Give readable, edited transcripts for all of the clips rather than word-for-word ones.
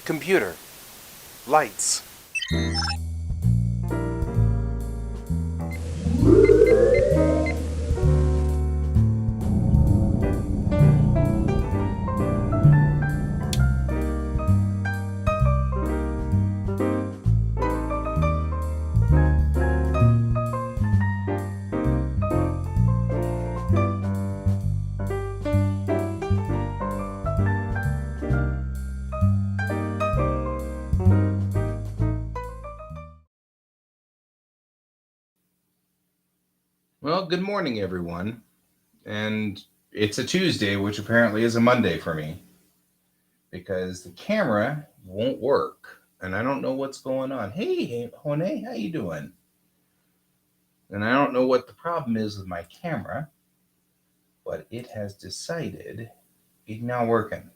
Computer. Lights. Well, good morning, everyone. And it's a Tuesday, which apparently is a Monday for me because the camera won't work, and I don't know what's going on. Hey, Hone, how you doing? And I don't know what the problem is with my camera, but it has decided it's not working.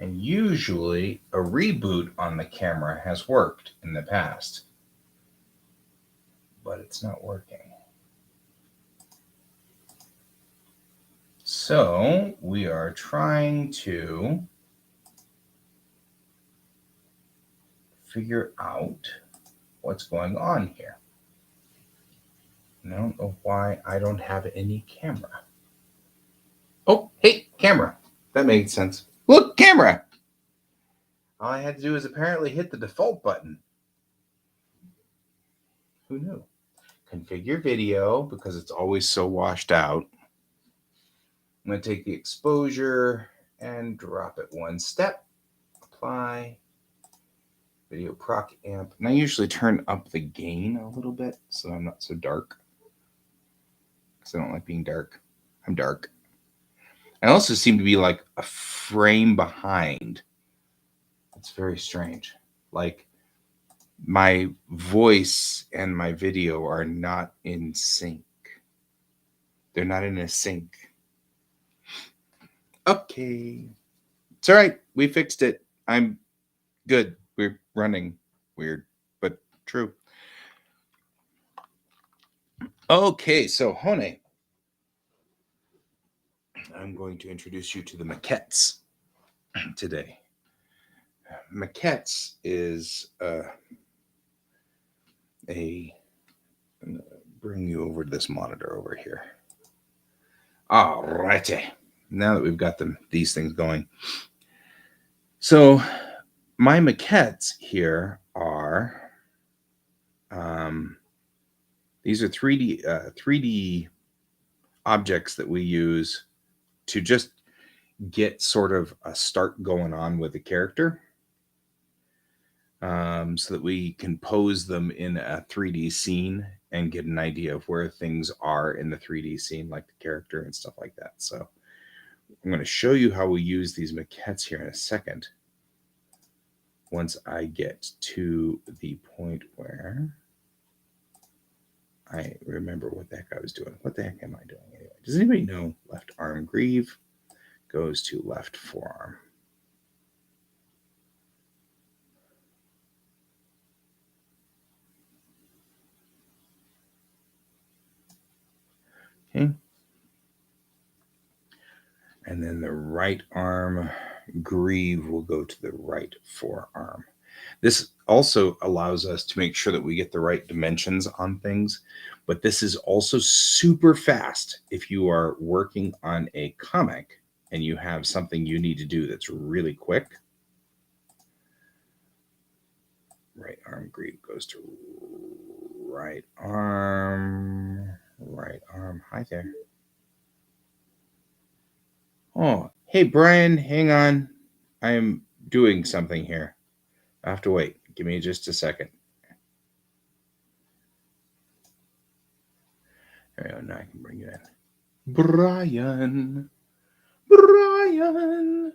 And usually, a reboot on the camera has worked in the past, but it's not working. So we are trying to figure out what's going on here. And I don't know why I don't have any camera. Oh, hey, camera. That made sense. Look, camera. All I had to do is apparently hit the default button. Who knew? Configure video because it's always so washed out. I'm going to take the exposure and drop it one step. Apply. Video proc amp. And I usually turn up the gain a little bit so I'm not so dark. Because I don't like being dark. I'm dark. I also seem to be like a frame behind. It's very strange. Like my voice and my video are not in sync. They're not in a sync. Okay. It's all right. We fixed it. I'm good. We're running. Weird, but true. Okay, so Hone, I'm going to introduce you to the Maquettes today. Maquettes is bring you over to this monitor over here. All righty. Now that we've got these things going. So my maquettes here are these are 3D objects that we use to just get sort of a start going on with the character, so that we can pose them in a 3D scene and get an idea of where things are in the 3D scene, like the character and stuff like that. So I'm going to show you how we use these maquettes here in a second. Once I get to the point where I remember what the heck I was doing. What the heck am I doing anyway? Does anybody know left arm greave goes to left forearm? Okay. And then the right arm greave will go to the right forearm. This also allows us to make sure that we get the right dimensions on things, but this is also super fast if you are working on a comic and you have something you need to do that's really quick. Right arm greave goes to right arm, right arm. Hi there. Oh, hey, Brian, hang on. I am doing something here. I have to wait. Give me just a second. There we go. Now I can bring you in. Brian. Brian.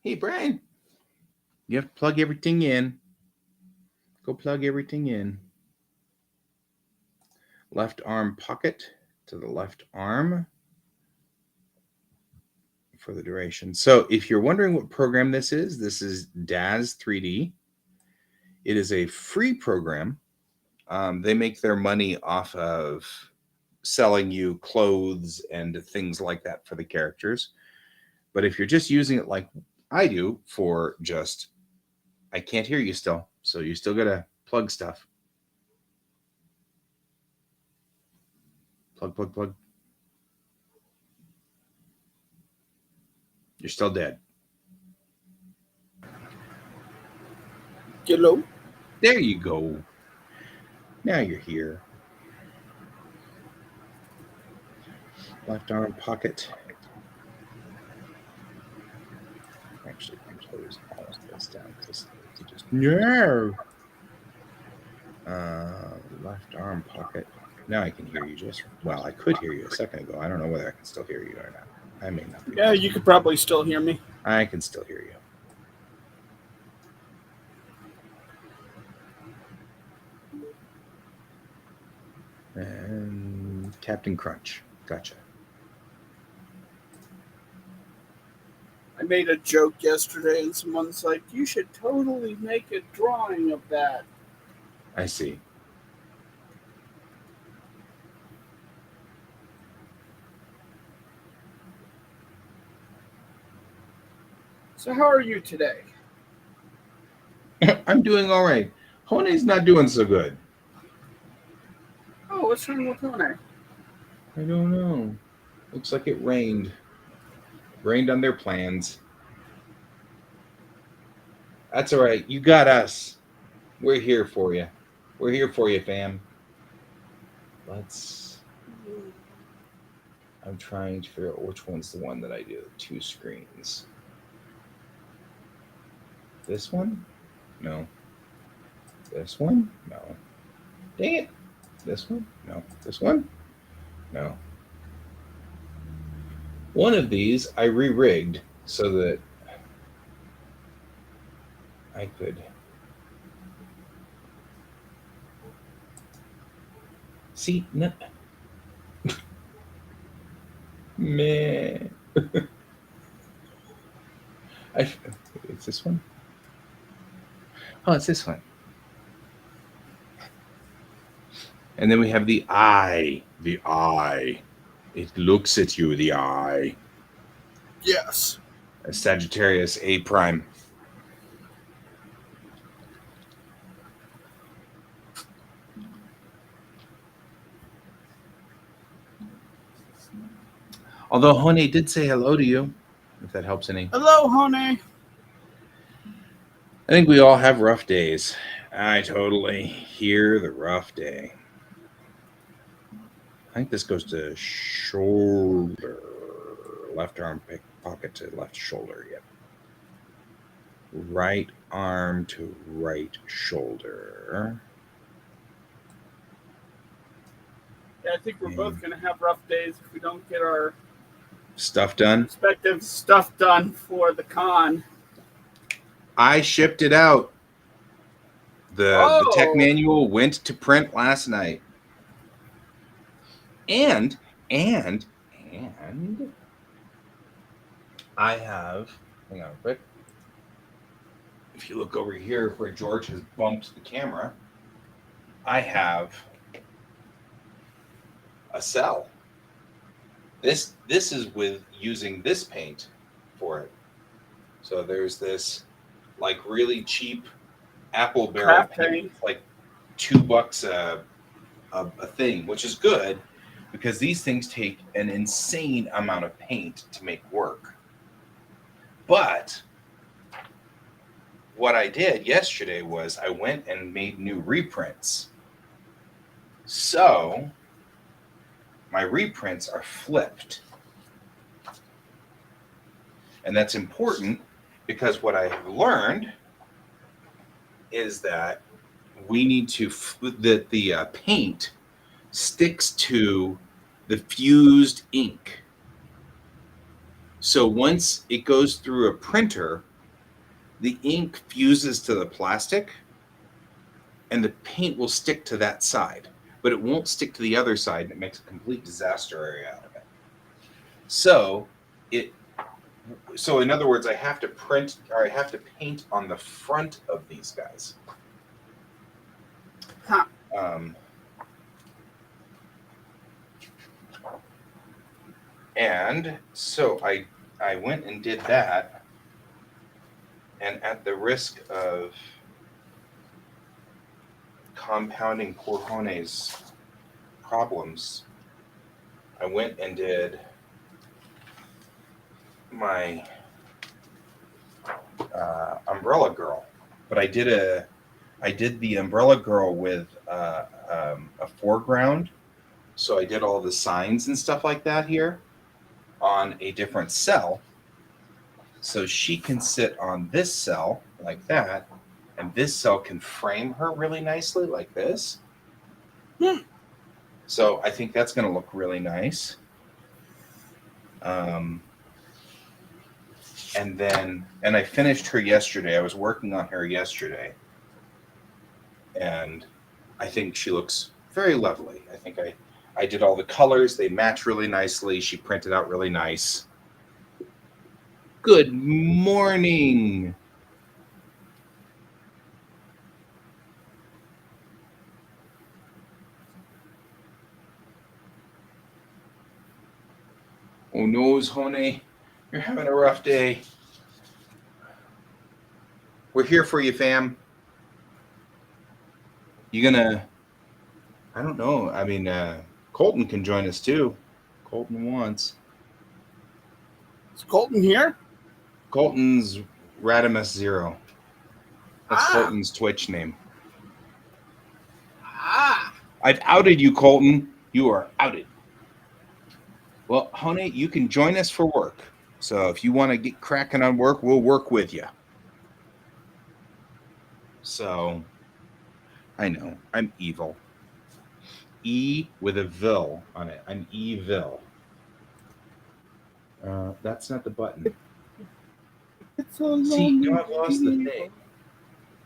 Hey, Brian. You have to plug everything in. Go plug everything in. Left arm pocket to the left arm for the duration. So if you're wondering what program this is Daz 3D. It is a free program. They make their money off of selling you clothes and things like that for the characters. But if you're just using it like I do for just, I can't hear you still, so you still gotta plug stuff. Plug, plug, plug. You're still dead. Hello? There you go. Now you're here. Left arm pocket. Actually, close all of this down because just no. Left arm pocket. Now I can hear you just well. I could hear you a second ago. I don't know whether I can still hear you or not. I may not be. Yeah, you could probably still hear me. I can still hear you. And Captain Crunch. Gotcha. I made a joke yesterday and someone's like, you should totally make a drawing of that. I see. So how are you today? I'm doing all right. Hone's not doing so good. Oh, what's wrong with Hone? I don't know. Looks like it rained. Rained on their plans. That's all right. You got us. We're here for you. We're here for you, fam. I'm trying to figure out which one's the one that I do. 2 screens. This one? No. This one? No. Dang it. This one? No. This one? No. One of these I re-rigged so that I could see. No. Man. It's this one? Oh, it's this one. And then we have the eye. The eye. It looks at you, the eye. Yes. A Sagittarius A prime. Although Hone did say hello to you, if that helps any. Hello, Hone. I think we all have rough days. I totally hear the rough day. I think this goes to shoulder. Left arm pocket to left shoulder. Yep. Right arm to right shoulder. Yeah, I think we're both going to have rough days if we don't get our stuff done. Respective stuff done for the con. I shipped it out. The tech manual went to print last night. And I have, hang on a quick. If you look over here where George has bumped the camera, I have a cell. This is with using this paint for it. So there's this like really cheap apple barrel paint, like $2 a thing, which is good because these things take an insane amount of paint to make work. But what I did yesterday was I went and made new reprints. So my reprints are flipped. And that's important because what I have learned is that we need to, that the paint sticks to the fused ink. So once it goes through a printer, the ink fuses to the plastic and the paint will stick to that side, but it won't stick to the other side, and it makes a complete disaster area out of it. So in other words, I have to print, or I have to paint on the front of these guys. And so I went and did that, and at the risk of compounding poor Hone's problems, I went and did my Umbrella Girl, but I did the Umbrella Girl with a foreground. So I did all the signs and stuff like that here on a different cell. So she can sit on this cell like that, and this cell can frame her really nicely like this. So I think that's going to look really nice. And I finished her yesterday. I was working on her yesterday, and I think she looks very lovely. I think I did all the colors. They match really nicely. She printed out really nice. Good morning. Oh, noes, honey. You're having a rough day. We're here for you, fam. You gonna... I don't know. I mean, Colton can join us too. Colton wants. Is Colton here? Colton's Radimus Zero. That's Colton's Twitch name. I've outed you, Colton. You are outed. Well, honey, you can join us for work. So if you want to get cracking on work, we'll work with you. So, I know, I'm evil. E with a vil on it. I'm evil. That's not the button. See, now I've lost the thing.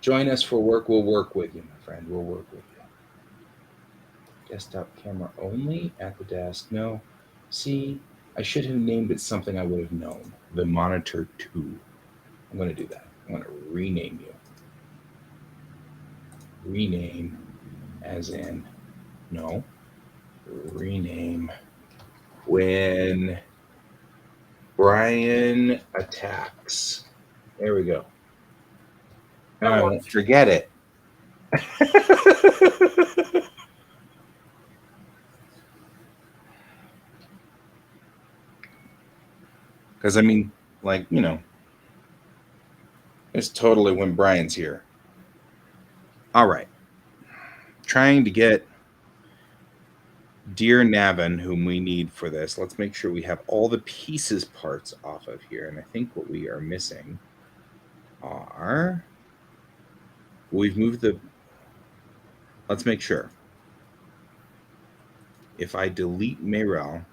Join us for work. We'll work with you, my friend. We'll work with you. Desktop camera only at the desk. No. See, I should have named it something I would have known. The Monitor 2. I'm going to do that. I'm going to rename you. Rename as in, no. Rename when Brian attacks. There we go. Now I won't forget it. Because, I mean, like, you know, it's totally when Brian's here. All right. Trying to get Dear Navin, whom we need for this. Let's make sure we have all the pieces parts off of here. And I think what we are missing are... We've moved the... Let's make sure. If I delete Mayrel,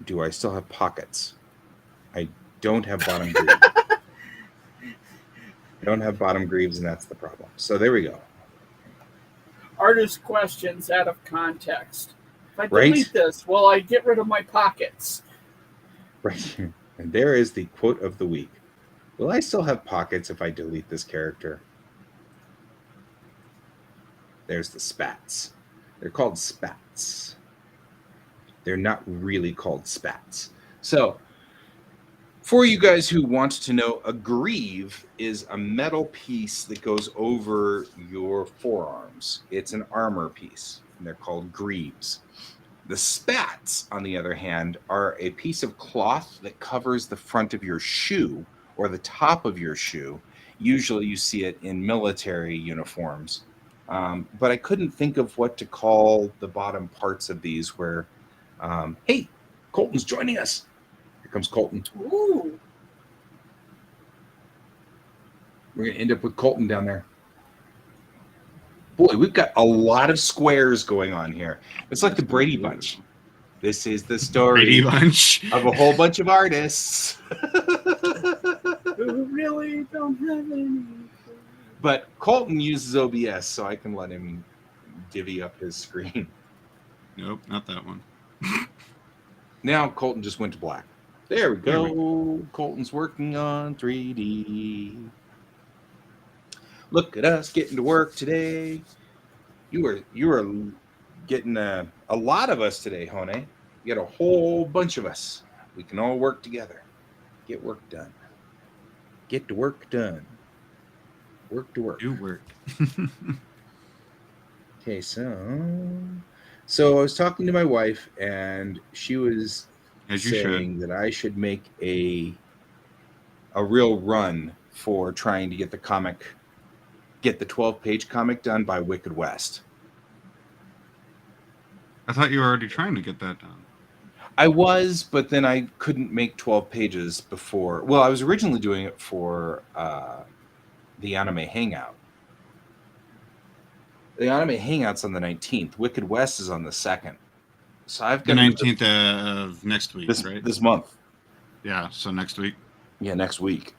do I still have pockets? I don't have bottom greaves. I don't have bottom greaves, and that's the problem. So there we go. Artist questions out of context. If I delete this, will I get rid of my pockets? Right. And there is the quote of the week. Will I still have pockets if I delete this character? There's the spats. They're called spats. They're not really called spats. So, for you guys who want to know, a greave is a metal piece that goes over your forearms. It's an armor piece, and they're called greaves. The spats, on the other hand, are a piece of cloth that covers the front of your shoe or the top of your shoe. Usually you see it in military uniforms. But I couldn't think of what to call the bottom parts of these where, hey, Colton's joining us. Here comes Colton. Ooh. We're going to end up with Colton down there. Boy, we've got a lot of squares going on here. It's like the Brady Bunch. This is the story Brady Bunch of a whole bunch of artists. Who really don't have any. But Colton uses OBS, so I can let him divvy up his screen. Nope, not that one. Now Colton just went to black. There we go. Colton's working on 3D. Look at us getting to work today. You are getting a lot of us today, Hone. You got a whole bunch of us. We can all work together. Get work done. Get the work done. Work to work. Do work. Okay, so I was talking to my wife, and she was As you should. saying that I should make a real run for trying to get the 12-page comic done by Wicked West. I thought you were already trying to get that done. I was, but then I couldn't make 12 pages before. Well, I was originally doing it for the Anime Hangout. The Anime Hangout's on the 19th. Wicked West is on the 2nd. So I've The got 19th of next week, right? This month. Yeah, so next week. Yeah, next week.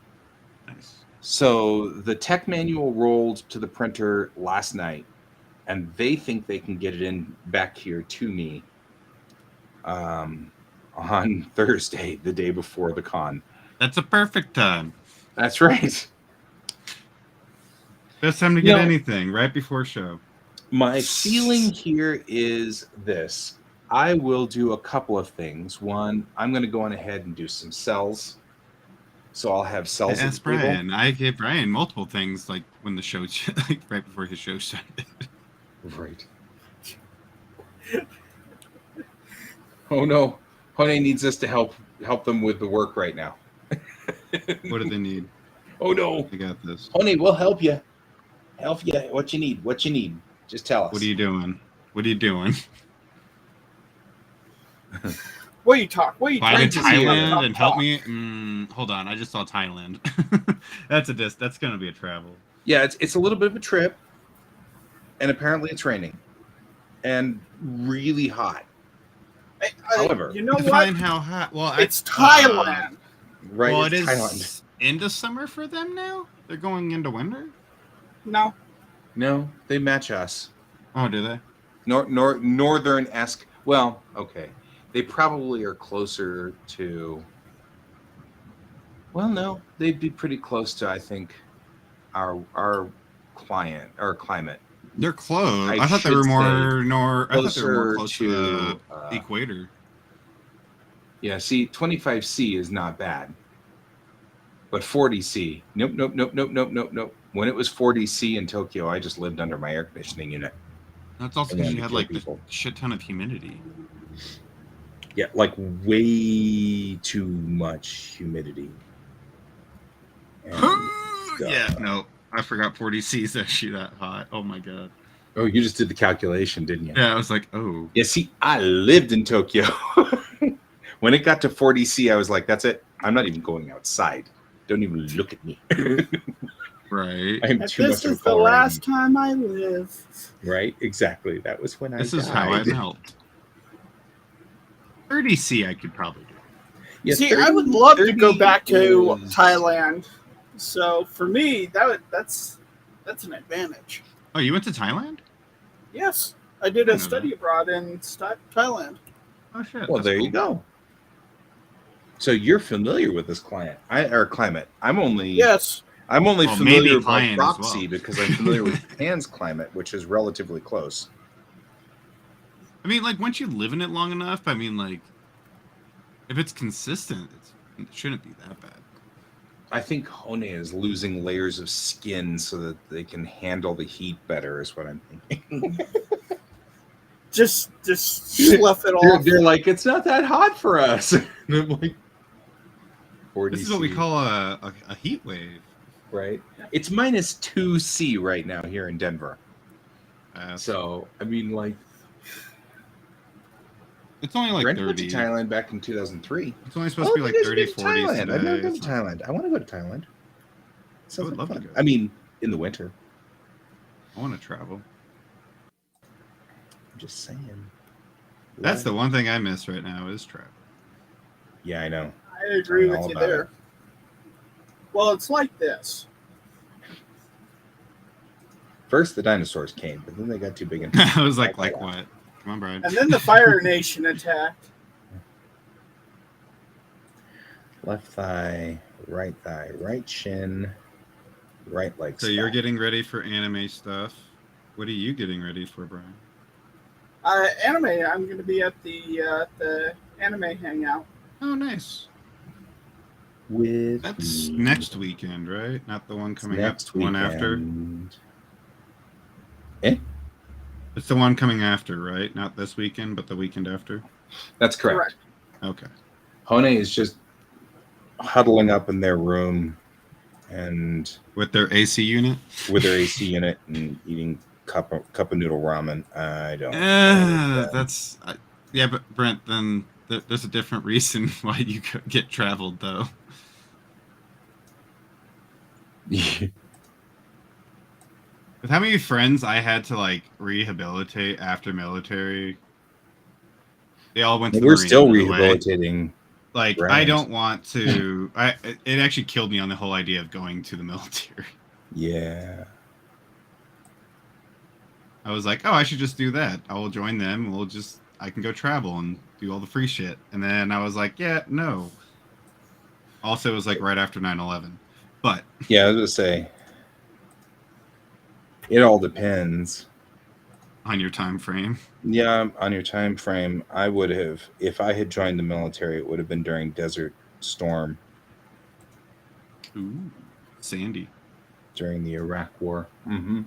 Nice. So the tech manual rolled to the printer last night, and they think they can get it in back here to me on Thursday, the day before the con. That's a perfect time. That's right. Best time to get anything, right before show. My feeling here is this. I will do a couple of things. One, I'm going to go on ahead and do some cells. So I'll have cells. Ask Brian. I gave Brian multiple things, like when the show, like right before his show started. Right. Oh no, Honey needs us to help them with the work right now. What do they need? Oh no, I got this. Honey, we'll help you. Help you. What you need? What you need? Just tell us. What are you doing? What are you doing? What are you talking? What are you Fly to talking Thailand and help me? Hold on, I just saw Thailand. That's gonna be a travel. Yeah, it's a little bit of a trip, and apparently it's raining, and really hot. However, you know what? Define how hot. Well, It's Thailand. Right? Well, it's it is Thailand. into summer for them now. They're going into winter. No. No, they match us. Oh, do they? Northern-esque. Well, okay. They probably are closer to. Well, no, they'd be pretty close to, I think, our climate. They're close. I I thought they were should more. I thought they were more closer close to the equator. Yeah, see, 25C is not bad. But 40C, nope. When it was 40C in Tokyo, I just lived under my air conditioning unit. That's also And because then you to had kill like people. a shit ton of humidity. Yeah, like way too much humidity. And, Yeah, no, I forgot 40C is actually that hot. Oh my god. Oh, you just did the calculation, didn't you? Yeah, I was like, oh. Yeah, see, I lived in Tokyo. When it got to 40C, I was like, that's it. I'm not even going outside. Don't even look at me. Right. I am If too this much is of a the Colorado. last time I live. Right? Exactly. That was when This I is died. how I melt. 30C I could probably do. Yeah, See, 30 I would love to go 30 back to is- Thailand. So for me, that's an advantage. Oh, you went to Thailand? Yes, I did I a know study abroad in Thailand. Oh shit. Well, that's there you cool. go. So you're familiar with this climate. I'm only Yes, I'm only Well, familiar maybe by client as proxy well. because I'm familiar with Japan's climate, which is relatively close. I mean, like, once you live in it long enough, I mean, like, if it's consistent, it shouldn't be that bad. I think Hone is losing layers of skin so that they can handle the heat better, is what I'm thinking. just slough it off. They're like, it's not that hot for us. And I'm like, 40 This is what we C, call a heat wave. right? It's minus 2C right now here in Denver. So, I mean, like, It's only like Brent went 30. to Thailand back in 2003. It's only supposed to be like 30, 40 Thailand. today. I've never been It's to not- Thailand. I want to go to Thailand. Sounds would like love to fun. go. I mean, in the winter. I want to travel. I'm just saying. That's the one thing I miss right now is travel. Yeah, I know. I agree Tell me with all you about there. it. Well, it's like this. First, the dinosaurs came, but then they got too big and I was like what? Come on, Brian. And then the Fire Nation attacked. left thigh, right shin, right leg. So you're stack. getting ready for anime stuff. What are you getting ready for, Brian? Anime. I'm going to be at the anime hangout. Oh, nice. With That's me. next weekend, right? Not the one It's coming up. next The one after. weekend. Eh? It's the one coming after, right? Not this weekend, but the weekend after. That's correct. Okay. Hone is just huddling up in their room and With their AC unit. with their AC unit and eating cup of noodle ramen. I don't know. That's yeah, but Brent, then there's a different reason why you get traveled though. With how many friends I had to like rehabilitate after military, they all went to the We're Marines, still by the way. rehabilitating. Like, I don't want to. It actually killed me on the whole idea of going to the military. Yeah. I was like, oh, I should just do that. I will join them. I can go travel and do all the free shit. And then I was like, yeah, no. Also, it was like right after 9/11. But Yeah, I was gonna say it all depends on your time frame. Yeah, on your time frame. I would have, if I had joined the military, it would have been during Desert Storm. Ooh, Sandy. During the Iraq War. Mm-hmm.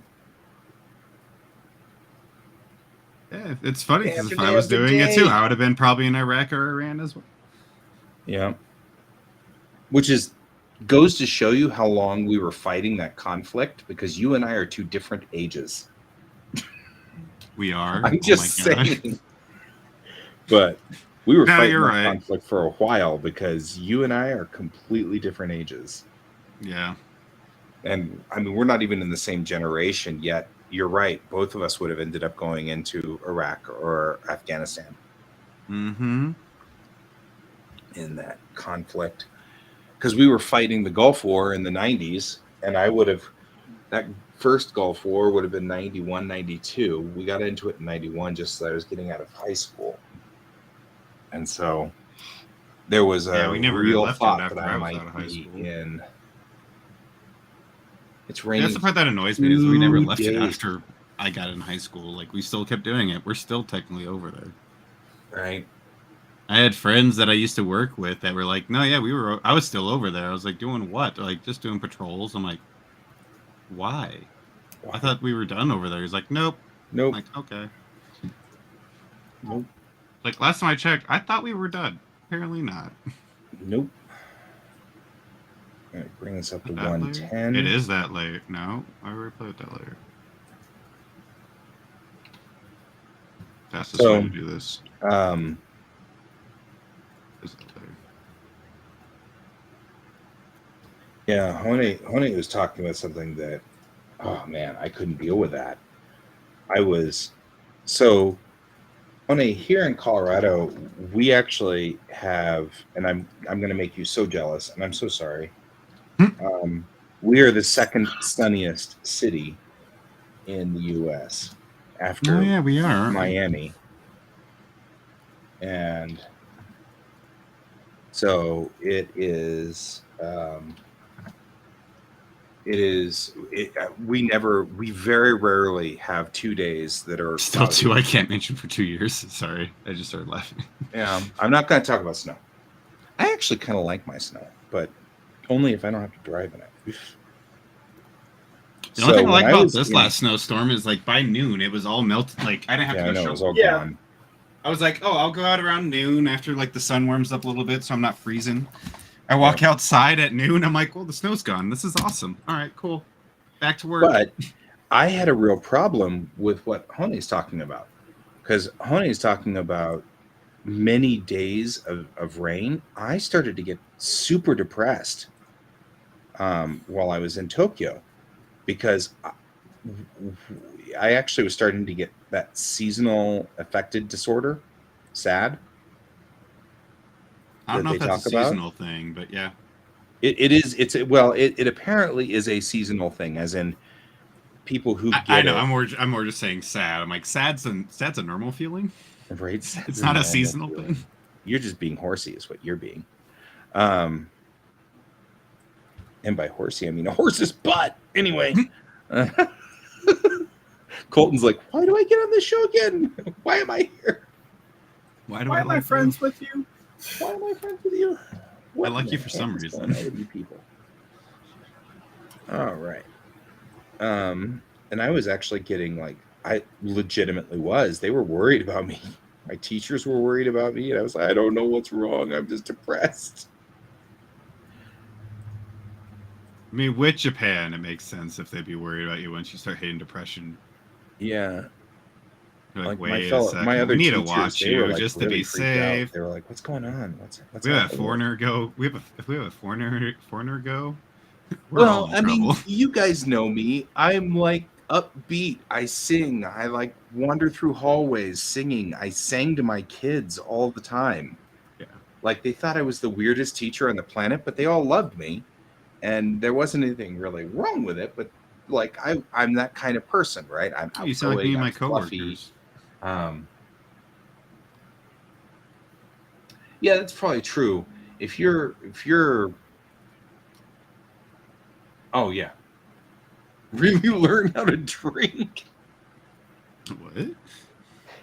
Yeah, it's funny because if I was doing it too, I would have been probably in Iraq or Iran as well. Yeah. Which goes to show you how long we were fighting that conflict, because you and I are two different ages. We are. I'm just saying. But we were fighting that conflict for a while because you and I are completely different ages. Yeah. And I mean, we're not even in the same generation yet. You're right. Both of us would have ended up going into Iraq or Afghanistan. Mm-hmm. In that conflict. Because we were fighting the Gulf War in the 90s, and that first Gulf War would have been 91, 92. We got into it in 91 just as I was getting out of high school. And so there was a real thought that I might be in. It's raining. That's the part that annoys me is we never left it after I got in high school. Like, we still kept doing it. We're still technically over there. Right. I had friends that I used to work with that were like, no, yeah, I was still over there. I was like, doing what? Like, just doing patrols. I'm like, why? I thought we were done over there. He's like, nope. Nope. I'm like, okay. Nope. Like, last time I checked, I thought we were done. Apparently not. Nope. All right, bring this up to 110. It is that late. No, I already played that later. Fastest way to do this. Yeah, Hone was talking about something that, oh man, I couldn't deal with that. Hone, here in Colorado, we actually have, and I'm going to make you so jealous, and I'm so sorry. We are the second sunniest city in the U.S. after we are, Miami. And so it is. We very rarely have 2 days that are still cloudy. 2 I can't mention for 2 years. Sorry, I just started laughing. Yeah, I'm not going to talk about snow. I actually kind of like my snow, but only if I don't have to drive in it. The only thing I like about this last snowstorm is, like, by noon it was all melted. Like, I didn't have to go shovel. It was all gone. I was like, oh, I'll go out around noon after, like, the sun warms up a little bit so I'm not freezing. I walk outside at noon. I'm like, well, the snow's gone. This is awesome. All right, cool. Back to work. But I had a real problem with what Hone's talking about. Because Hone's talking about many days of rain. I started to get super depressed while I was in Tokyo. Because I actually was starting to get that seasonal affected disorder. SAD. I don't know if that's a seasonal thing, but yeah. It is. It apparently is a seasonal thing, as in people who get I know. I'm more just saying sad. I'm like, sad's a normal feeling. Right. It's not a seasonal thing. You're just being horsey is what you're being. And by horsey, I mean a horse's butt. Anyway. Colton's like, why do I get on this show again? Why am I here? Why do Why I am I like friends you? with you? Why am I friends with you? What I like in you the for heck some is reason. going on with you people? All right. And I was actually getting like, I legitimately was. They were worried about me. My teachers were worried about me, and I was like, I don't know what's wrong. I'm just depressed. I mean, with Japan, it makes sense if they'd be worried about you once you start hitting depression. Yeah. They're like, Like wait a my second, we other need to teachers, watch they were you like just to really be freaked out. safe. They were like, what's going on? What's We have a happening? foreigner go. If we have a foreigner go, we're all Well, in I mean, trouble. you guys know me. I'm like upbeat. I sing. I like wander through hallways singing. I sang to my kids all the time. Yeah. Like they thought I was the weirdest teacher on the planet, but they all loved me. And there wasn't anything really wrong with it, but like I'm that kind of person, right? I'm You sound like me outgoing, and I'm my fluffy. coworkers. Um, yeah, that's probably true. If you're oh yeah, really learn how to drink. What?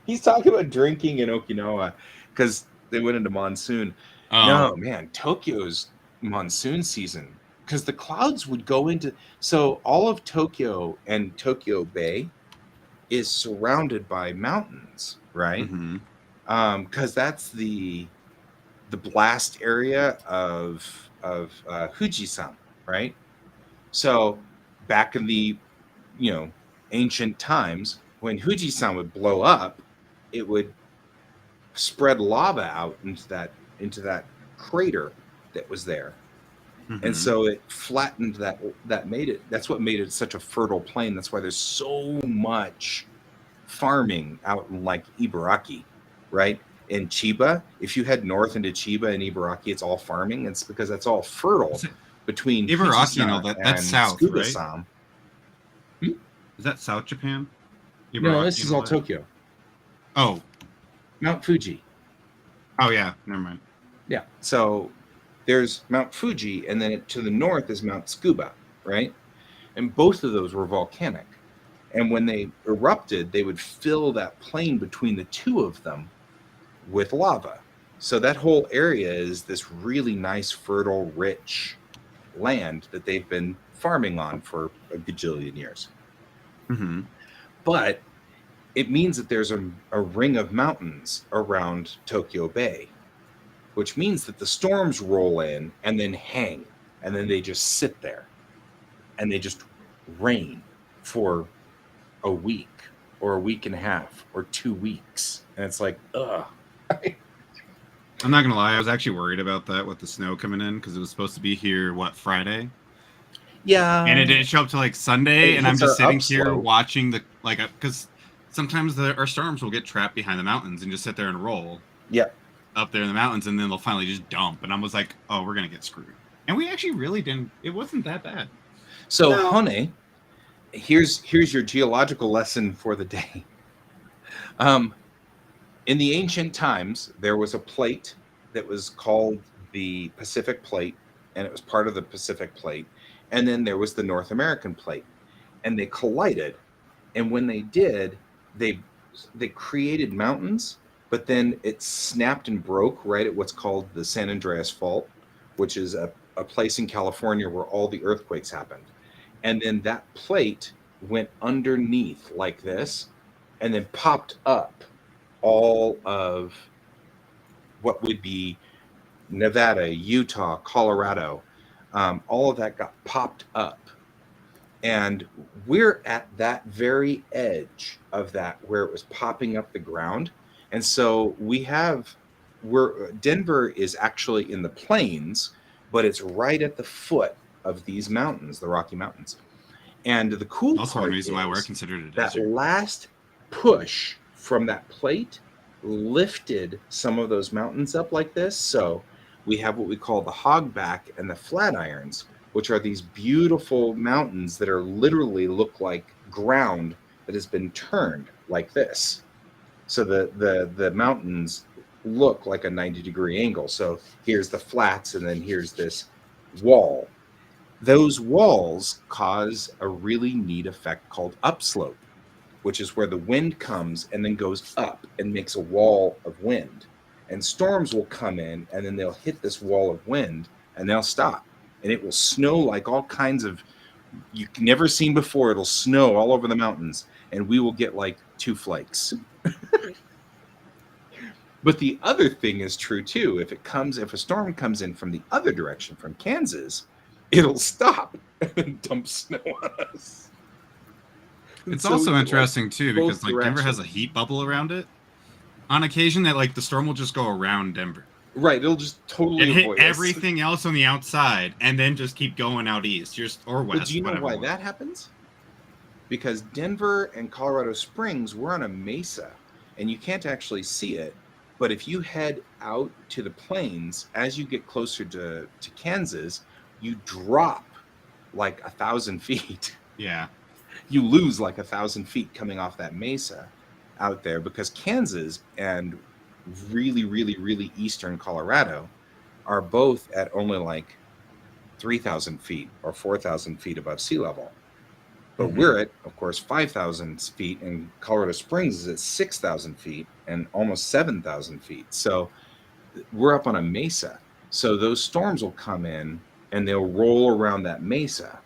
He's talking about drinking in Okinawa because they went into monsoon. Oh, No, man, Tokyo's monsoon season because the clouds would go into so all of Tokyo and Tokyo Bay is surrounded by mountains, right? mm-hmm. Because that's the blast area of Fujisan, right? So back in the ancient times, when Fujisan would blow up, it would spread lava out into that crater that was there, and Mm-hmm. so it flattened that made it. That's what made it such a fertile plain. That's why there's so much farming out in like Ibaraki, right? In Chiba, if you head north into Chiba and Ibaraki, it's all farming. It's because that's all fertile Is it between Ibaraki and all Fujisan that? That's and south, right? Tsukuba-san. Is that South Japan? No, Ibaraki this and is all all that? Tokyo. Oh, Mount Fuji. oh yeah. Never mind. Yeah. So there's Mount Fuji, and then to the north is Mount Tsukuba, right? And both of those were volcanic. And when they erupted, they would fill that plain between the two of them with lava. So that whole area is this really nice, fertile, rich land that they've been farming on for a gajillion years. Mm-hmm. But it means that there's a ring of mountains around Tokyo Bay, which means that the storms roll in and then hang, and then they just sit there and they just rain for a week or a week and a half or 2 weeks. And it's like, ugh. I'm not gonna lie. I was actually worried about that with the snow coming in because it was supposed to be here Friday, and it Yeah. didn't show up till like Sunday. It And I'm hits just our sitting here upslope. watching the because sometimes our storms will get trapped behind the mountains and just sit there and roll Yep. up there in the mountains, and then they'll finally just dump. And I was like, oh, we're gonna get screwed. And we actually really didn't. It wasn't that bad. So, No. honey, here's your geological lesson for the day. Um, in the ancient times, there was a plate that was called the Pacific Plate, and it was part of the Pacific Plate. And then there was the North American Plate, and they collided. And when they did, they they created mountains, but then it snapped and broke right at what's called the San Andreas Fault, which is a place in California where all the earthquakes happened. And then that plate went underneath like this and then popped up all of what would be Nevada, Utah, Colorado. All of that got popped up. And we're at that very edge of that where it was popping up the ground. And so we're Denver is actually in the plains, but it's right at the foot of these mountains, the Rocky Mountains. And the cool Also, one part reason why we're is considered a that desert. last push from that plate lifted some of those mountains up like this. So we have what we call the hogback and the flatirons, which are these beautiful mountains that are literally look like ground that has been turned like this. So the mountains look like a 90-degree angle. So here's the flats, and then here's this wall. Those walls cause a really neat effect called upslope. which is where the wind comes and then goes up and makes a wall of wind. And storms will come in and then they'll hit this wall of wind and they'll stop. And it will snow like all kinds of you've never seen before. It'll snow all over the mountains and we will get like 2 flakes. But the other thing is true too. If a storm comes in from the other direction, from Kansas, it'll stop and dump snow on us. It's So also we get, interesting too both because like Denver has a directions. heat bubble around it. On occasion, that like the storm will just go around Denver. Right, it'll just totally And hit avoid us. everything else on the outside, and then just keep going out east, or west. But do you know why that happens? Because Denver and Colorado Springs, we're on a mesa, and you can't actually see it. But if you head out to the plains, as you get closer to Kansas, you drop like 1,000 feet. Yeah. You lose like 1,000 feet coming off that mesa out there because Kansas and really, really, really eastern Colorado are both at only like 3,000 feet or 4,000 feet above sea level. But we're at, of course, 5,000 feet, and Colorado Springs is at 6,000 feet and almost 7,000 feet. So we're up on a mesa. So those storms will come in and they'll roll around that mesa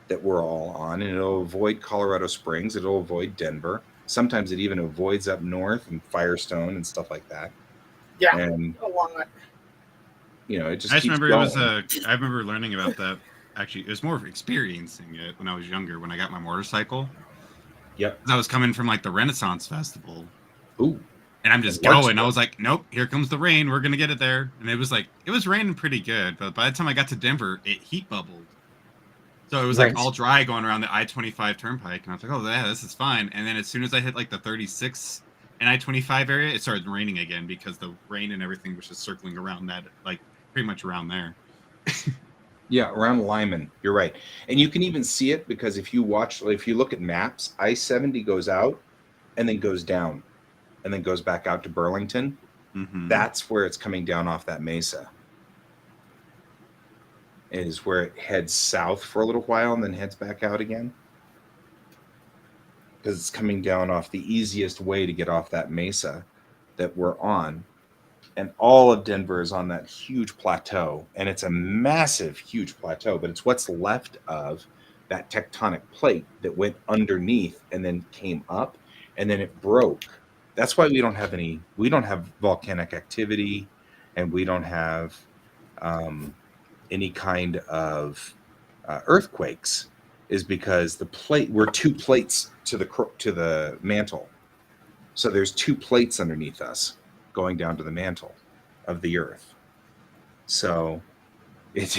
that we're all on, and it'll avoid Colorado Springs. It'll avoid Denver. Sometimes it even avoids up north and Firestone and stuff like that. Yeah, And a lot. you know, it just I just keeps remember going. I remember learning about that. Actually, it was more of experiencing it when I was younger, when I got my motorcycle. Yep. I was coming from like the Renaissance Festival. Ooh. And I'm just going. I was like, nope, here comes the rain. We're going to get it there. And it was raining pretty good. But by the time I got to Denver, it heat bubbled. So it was like all dry going around the I-25 turnpike. And I was like, oh, yeah, this is fine. And then as soon as I hit like the 36 and I-25 area, it started raining again because the rain and everything was just circling around that, like pretty much around there. Yeah, around Lyman. You're right. And you can even see it because if you look at maps, I-70 goes out and then goes down and then goes back out to Burlington. Mm-hmm. That's where it's coming down off that mesa. Is where it heads south for a little while and then heads back out again. Because it's coming down off the easiest way to get off that mesa that we're on. And all of Denver is on that huge plateau. And it's a massive, huge plateau, but it's what's left of that tectonic plate that went underneath and then came up and then it broke. That's why we don't have volcanic activity, and we don't have any kind of earthquakes, is because we're 2 plates to the mantle. So there's 2 plates underneath us going down to the mantle of the earth. So it's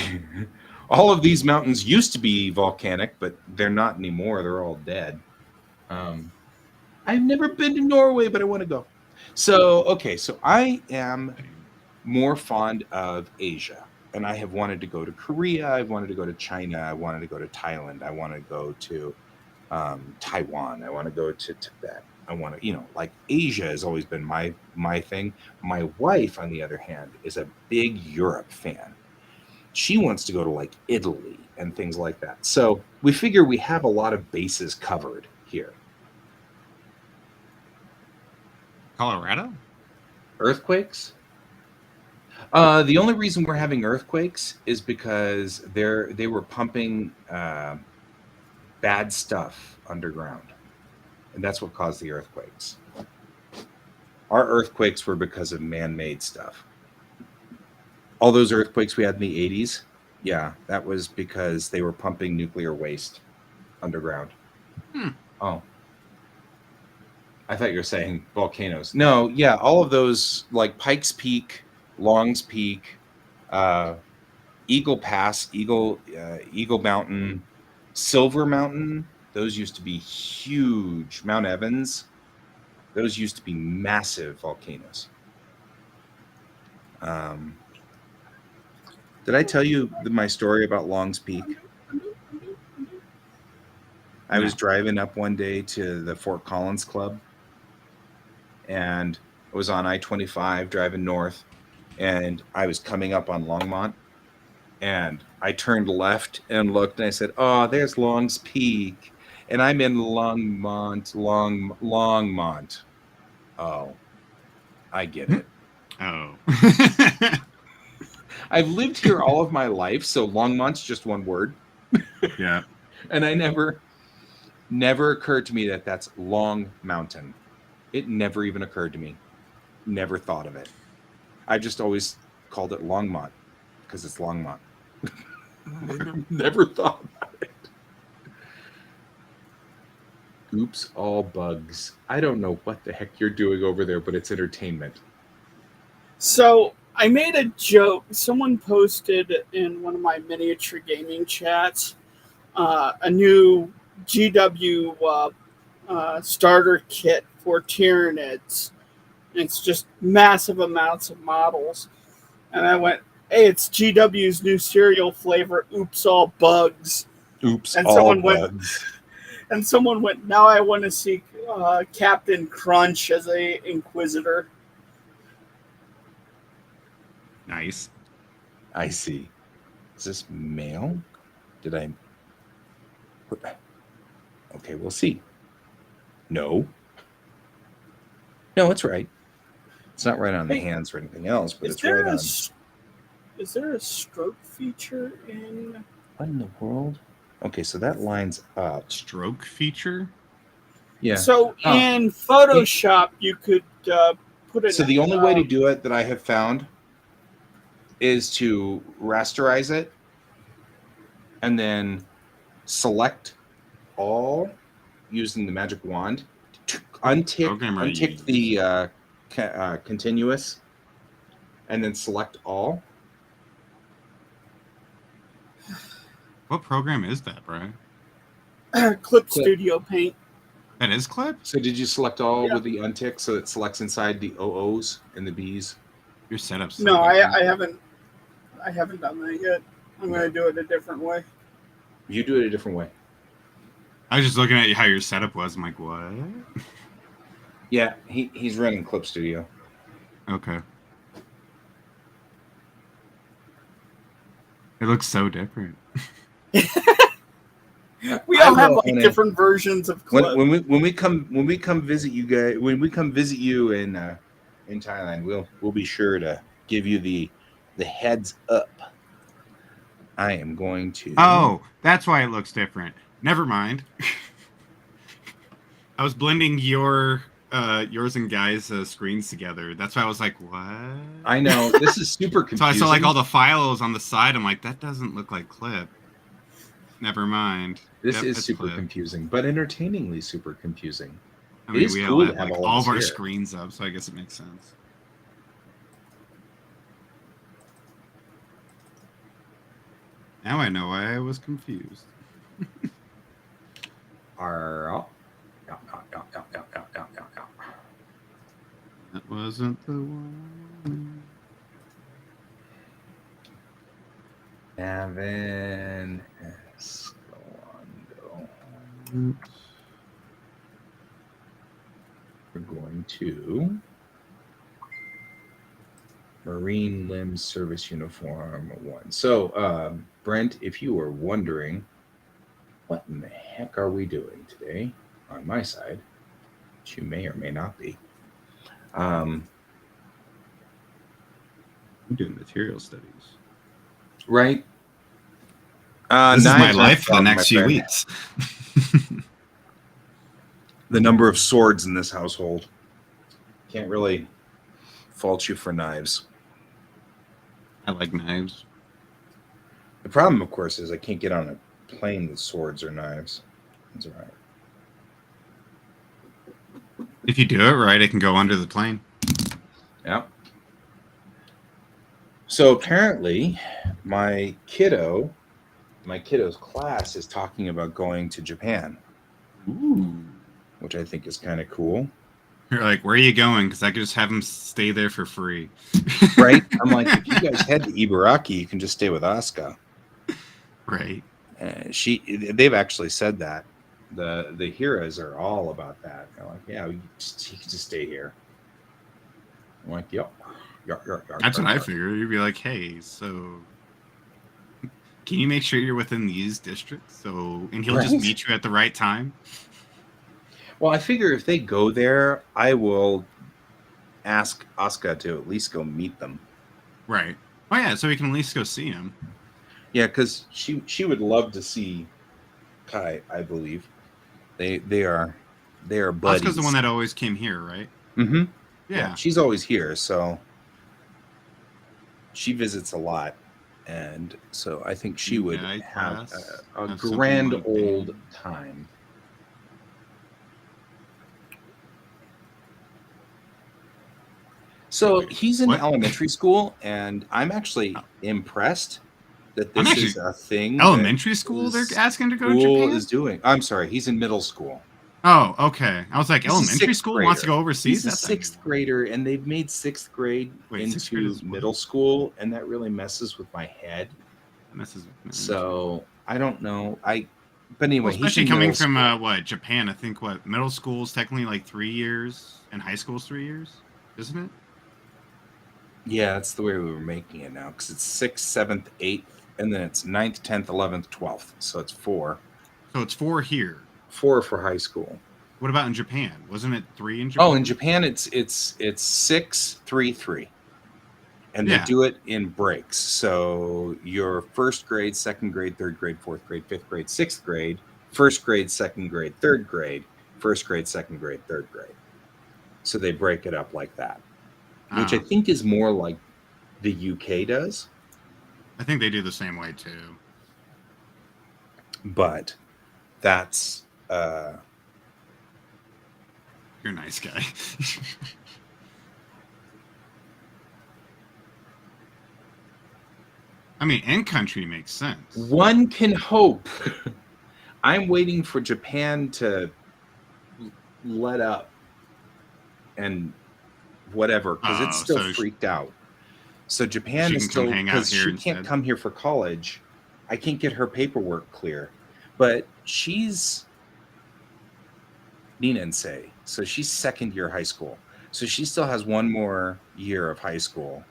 all of these mountains used to be volcanic, but they're not anymore. They're all dead. I've never been to Norway, but I want to go. So, okay, so I am more fond of Asia, and I have wanted to go to Korea. I've wanted to go to China. I wanted to go to Thailand. I want to go to Taiwan. I want to go to Tibet. I want to, like Asia has always been my thing. My wife, on the other hand, is a big Europe fan. She wants to go to like Italy and things like that. So we figure we have a lot of bases covered here. Colorado? Earthquakes? The only reason we're having earthquakes is because they were pumping bad stuff underground. And that's what caused the earthquakes. Our earthquakes were because of man-made stuff. All those earthquakes we had in the 80s, yeah, that was because they were pumping nuclear waste underground. Oh. I thought you were saying volcanoes. No, yeah, all of those, like Pikes Peak, Longs Peak, Eagle Pass, Eagle Mountain, Silver Mountain, those used to be huge. Mount Evans, those used to be massive volcanoes. Did I tell you my story about Longs Peak? I was driving up one day to the Fort Collins Club, and I was on I-25 driving north, and I was coming up on Longmont, and I turned left and looked, and I said, oh, there's Longs Peak. And I'm in Longmont. Oh, I get it. Oh. I've lived here all of my life, so Longmont's just one word. Yeah. And I never occurred to me that that's Long Mountain. It never even occurred to me. Never thought of it. I just always called it Longmont because it's Longmont. Never thought about it. Oops, all bugs. I don't know what the heck you're doing over there, but it's entertainment. So I made a joke. Someone posted in one of my miniature gaming chats a new GW starter kit for Tyranids. It's just massive amounts of models. And I went, hey, it's GW's new cereal flavor, Oops All Bugs. Oops, And all someone bugs. went, now I want to see Captain Crunch as a Inquisitor. Nice. I see. Is this male? Did I? Okay, we'll see. No. No, it's right. It's not right on the hands or anything else, but it's right on. Is there a stroke feature in? What in the world? Okay, so that lines up. Stroke feature? Yeah. So in Photoshop, you could put it. So the only way to do it that I have found is to rasterize it and then select all using the magic wand. Untick the continuous and then select all. What program is that, Brian? Clip Studio Paint. That is Clip? So did you select all Yeah. with the untick so it selects inside the OOs and the Bs? Your setup's No, I haven't done that yet. I'm going to do it a different way. You do it a different way. I was just looking at how your setup was. I'm like, what? Yeah, he's running Clip Studio. Okay. It looks so different. We all have like different versions of Clip. When we come visit you guys, when we come visit you in Thailand, we'll be sure to give you the heads up. I am going to. Oh, that's why it looks different. Never mind. I was blending yours and Guy's screens together. That's why I was like, what? I know. This is super confusing. So I saw like all the files on the side. I'm like, that doesn't look like Clip. Never mind. This is super confusing, but entertainingly super confusing. I mean, we all have like all of our screens up, so I guess it makes sense. Now I know why I was confused. That wasn't the one. Navin Escalando. We're going to Marine Limb Service Uniform 1. So, Brent, if you were wondering, what in the heck are we doing today on my side, which you may or may not be, I'm doing material studies. Right? This is my life for the next few weeks. The number of swords in this household. Can't really fault you for knives. I like knives. The problem, of course, is I can't get on a plane with swords or knives. That's all right. If you do it right, it can go under the plane. Yeah. So apparently, my kiddo's class is talking about going to Japan. Ooh. Which I think is kind of cool. You're like, where are you going? Because I could just have them stay there for free. Right? I'm like, if you guys head to Ibaraki, you can just stay with Asuka. Right. They've actually said that. The Hiras are all about that. They're like, yeah, you can just stay here. I'm like, yep. That's what I figured. You'd be like, hey, so Can you make sure you're within these districts? And he'll just Right. meet you at the right time. Well, I figure if they go there, I will ask Asuka to at least go meet them. Right. Oh yeah, so we can at least go see him. Yeah, because she would love to see Kai. I believe they are buddies. Asuka's the one that always came here, right? Mm-hmm. Yeah. She's always here, so she visits a lot, and so I think she would Guy have class, a have something grand like old that. time. So he's in What? elementary school, and I'm actually impressed that I'm this actually- is a thing. Elementary school? They're his asking to go to school Japan? is doing. I'm sorry, he's in middle school. Oh, okay. I was like, He's a elementary sixth school wants to grader. go overseas? He's a That's sixth grader, and they've made sixth grade Wait, sixth grade into is what? middle school, and that really messes with my head. So I don't know. But anyway, well, especially he's in coming middle from school. Japan, I think middle school is technically like 3 years, and high school is 3 years, isn't it? Yeah, that's the way we were making it now, because it's 6th, 7th, 8th, and then it's 9th, 10th, 11th, 12th. So it's 4. So it's 4 here. 4 for high school. What about in Japan? Wasn't it 3 in Japan? Oh, in Japan it's 6, 3, 3. And Yeah. they do it in breaks. So your first grade, second grade, third grade, fourth grade, fifth grade, sixth grade, first grade, second grade, third grade, first grade, second grade, third grade. So they break it up like that, which I think is more like the UK does. I think they do the same way too. But that's You're a nice guy. I mean, in country makes sense. one can hope. I'm waiting for Japan to let up and whatever, because it's still so freaked out. So Japan she is can come still, hang out because here she instead. can't come here for college. I can't get her paperwork clear, but she's Ninensei, so she's second year high school. So she still has one more year of high school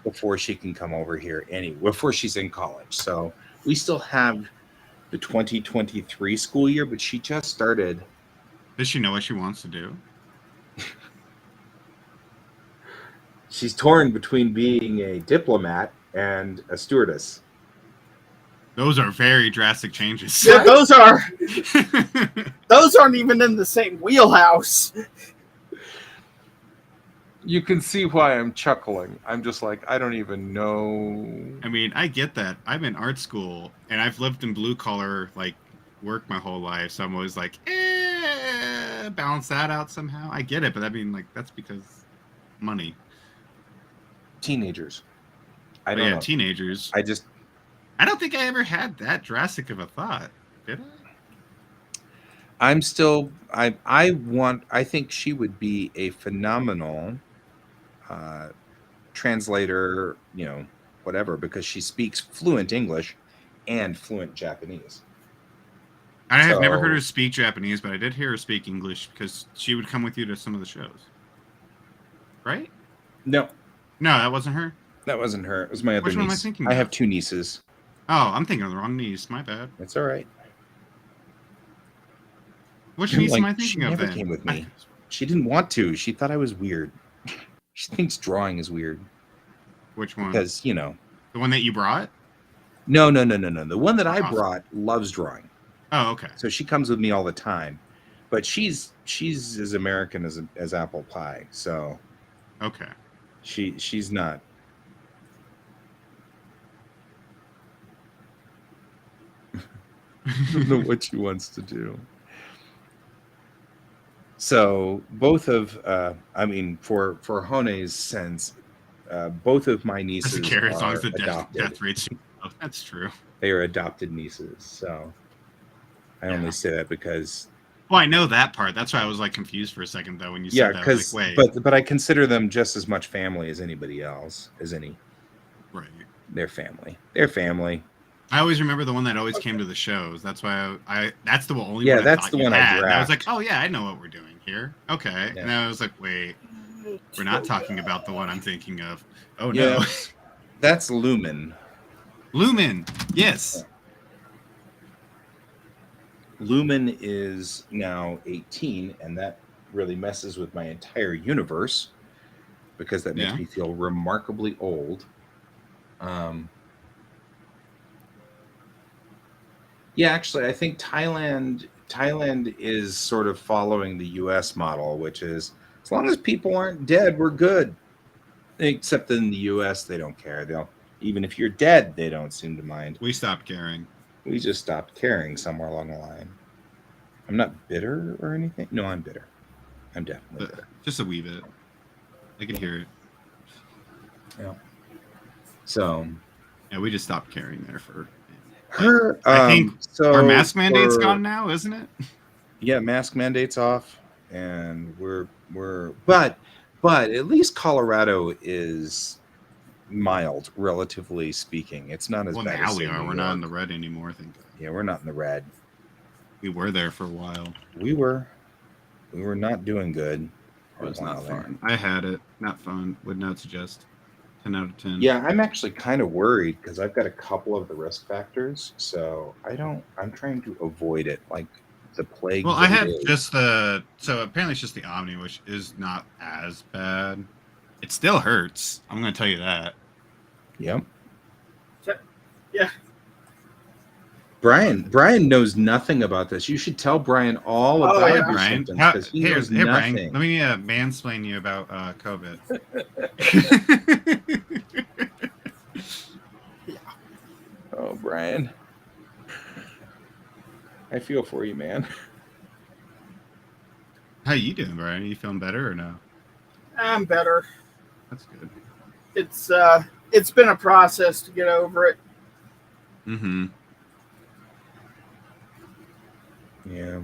before she can come over here before she's in college. So we still have the 2023 school year, but she just started. Does she know what she wants to do? She's torn between being a diplomat and a stewardess. Those are very drastic changes. Yeah, those aren't even in the same wheelhouse. You can see why I'm chuckling. I'm just like, I don't even know. I mean, I get that. I'm in art school, and I've lived in blue collar work my whole life, so I'm always like, balance that out somehow. I get it, but I mean, that's because money. Teenagers. I don't know. Teenagers. I don't think I ever had that drastic of a thought. Did I? I'm still. I think she would be a phenomenal translator. Whatever, because she speaks fluent English and fluent Japanese. I have never heard her speak Japanese, but I did hear her speak English because she would come with you to some of the shows. Right? No, that wasn't her. that wasn't her. It was my other Which niece. one am I thinking I of? have 2 nieces. Oh, I'm thinking of the wrong niece. My bad. It's all right. Which niece am I She thinking of never then? came with me. She didn't want to. She thought I was weird. She thinks drawing is weird. Which one? Because, The one that you brought? No. The one that I Awesome. brought loves drawing. Oh, okay. So she comes with me all the time. But she's as American as apple pie. So Okay. she's not. I don't know what she wants to do. So both of, for Hone's sense, both of my nieces Doesn't care as long are as the adopted. death rate's. Oh, that's true. They are adopted nieces. So I only say that because. Well, I know that part. That's why I was confused for a second though when you Yeah, said that. I was because wait. but I consider them just as much family as anybody else, Right. They're family. They're family. I always remember the one that always came to the shows. That's why that's the only Yeah, one. that's I thought the you one I had. And I was draft. like, oh yeah, I know what we're doing here. Okay. Yeah. And I was like, wait, we're not talking about the one I'm thinking of. Oh Yeah. no. That's Lumen. Lumen. Yes. Lumen is now 18, and that really messes with my entire universe because that makes Yeah. me feel remarkably old. Yeah, actually, I think Thailand is sort of following the US model, which is as long as people aren't dead, we're good. Except in the US, they don't care. They'll even if you're dead, they don't seem to mind. We stopped caring. We just stopped caring somewhere along the line. I'm not bitter or anything. No, I'm bitter. I'm definitely bitter. Just a wee bit. I could hear it. Yeah. So Yeah, we just stopped caring there for. her. I think so our mask mandate's gone now, isn't it? Yeah, mask mandate's off, and we're but at least Colorado is mild, relatively speaking. It's not as Well, bad now as we say, are. New We're not in the York. red anymore. I think. Yeah, we're not in the red. We were there for a while. We were not doing good. It was not fun. I had it. Not fun. Would not suggest. 10 out of 10. Yeah, I'm actually kind of worried because I've got a couple of the risk factors, so I'm trying to avoid it like the plague. Well, I have just the. So apparently it's just the Omni, which is not as bad. It still hurts. I'm going to tell you that. Yep. Yeah. Brian knows nothing about this. You should tell Brian all about yeah. your Brian. symptoms because he knows Here, nothing. Brian. Let me mansplain you about COVID. Oh, Brian. I feel for you, man. How you doing, Brian? Are you feeling better or no? I'm better. That's good. It's been a process to get over it. Mm-hmm. Yeah.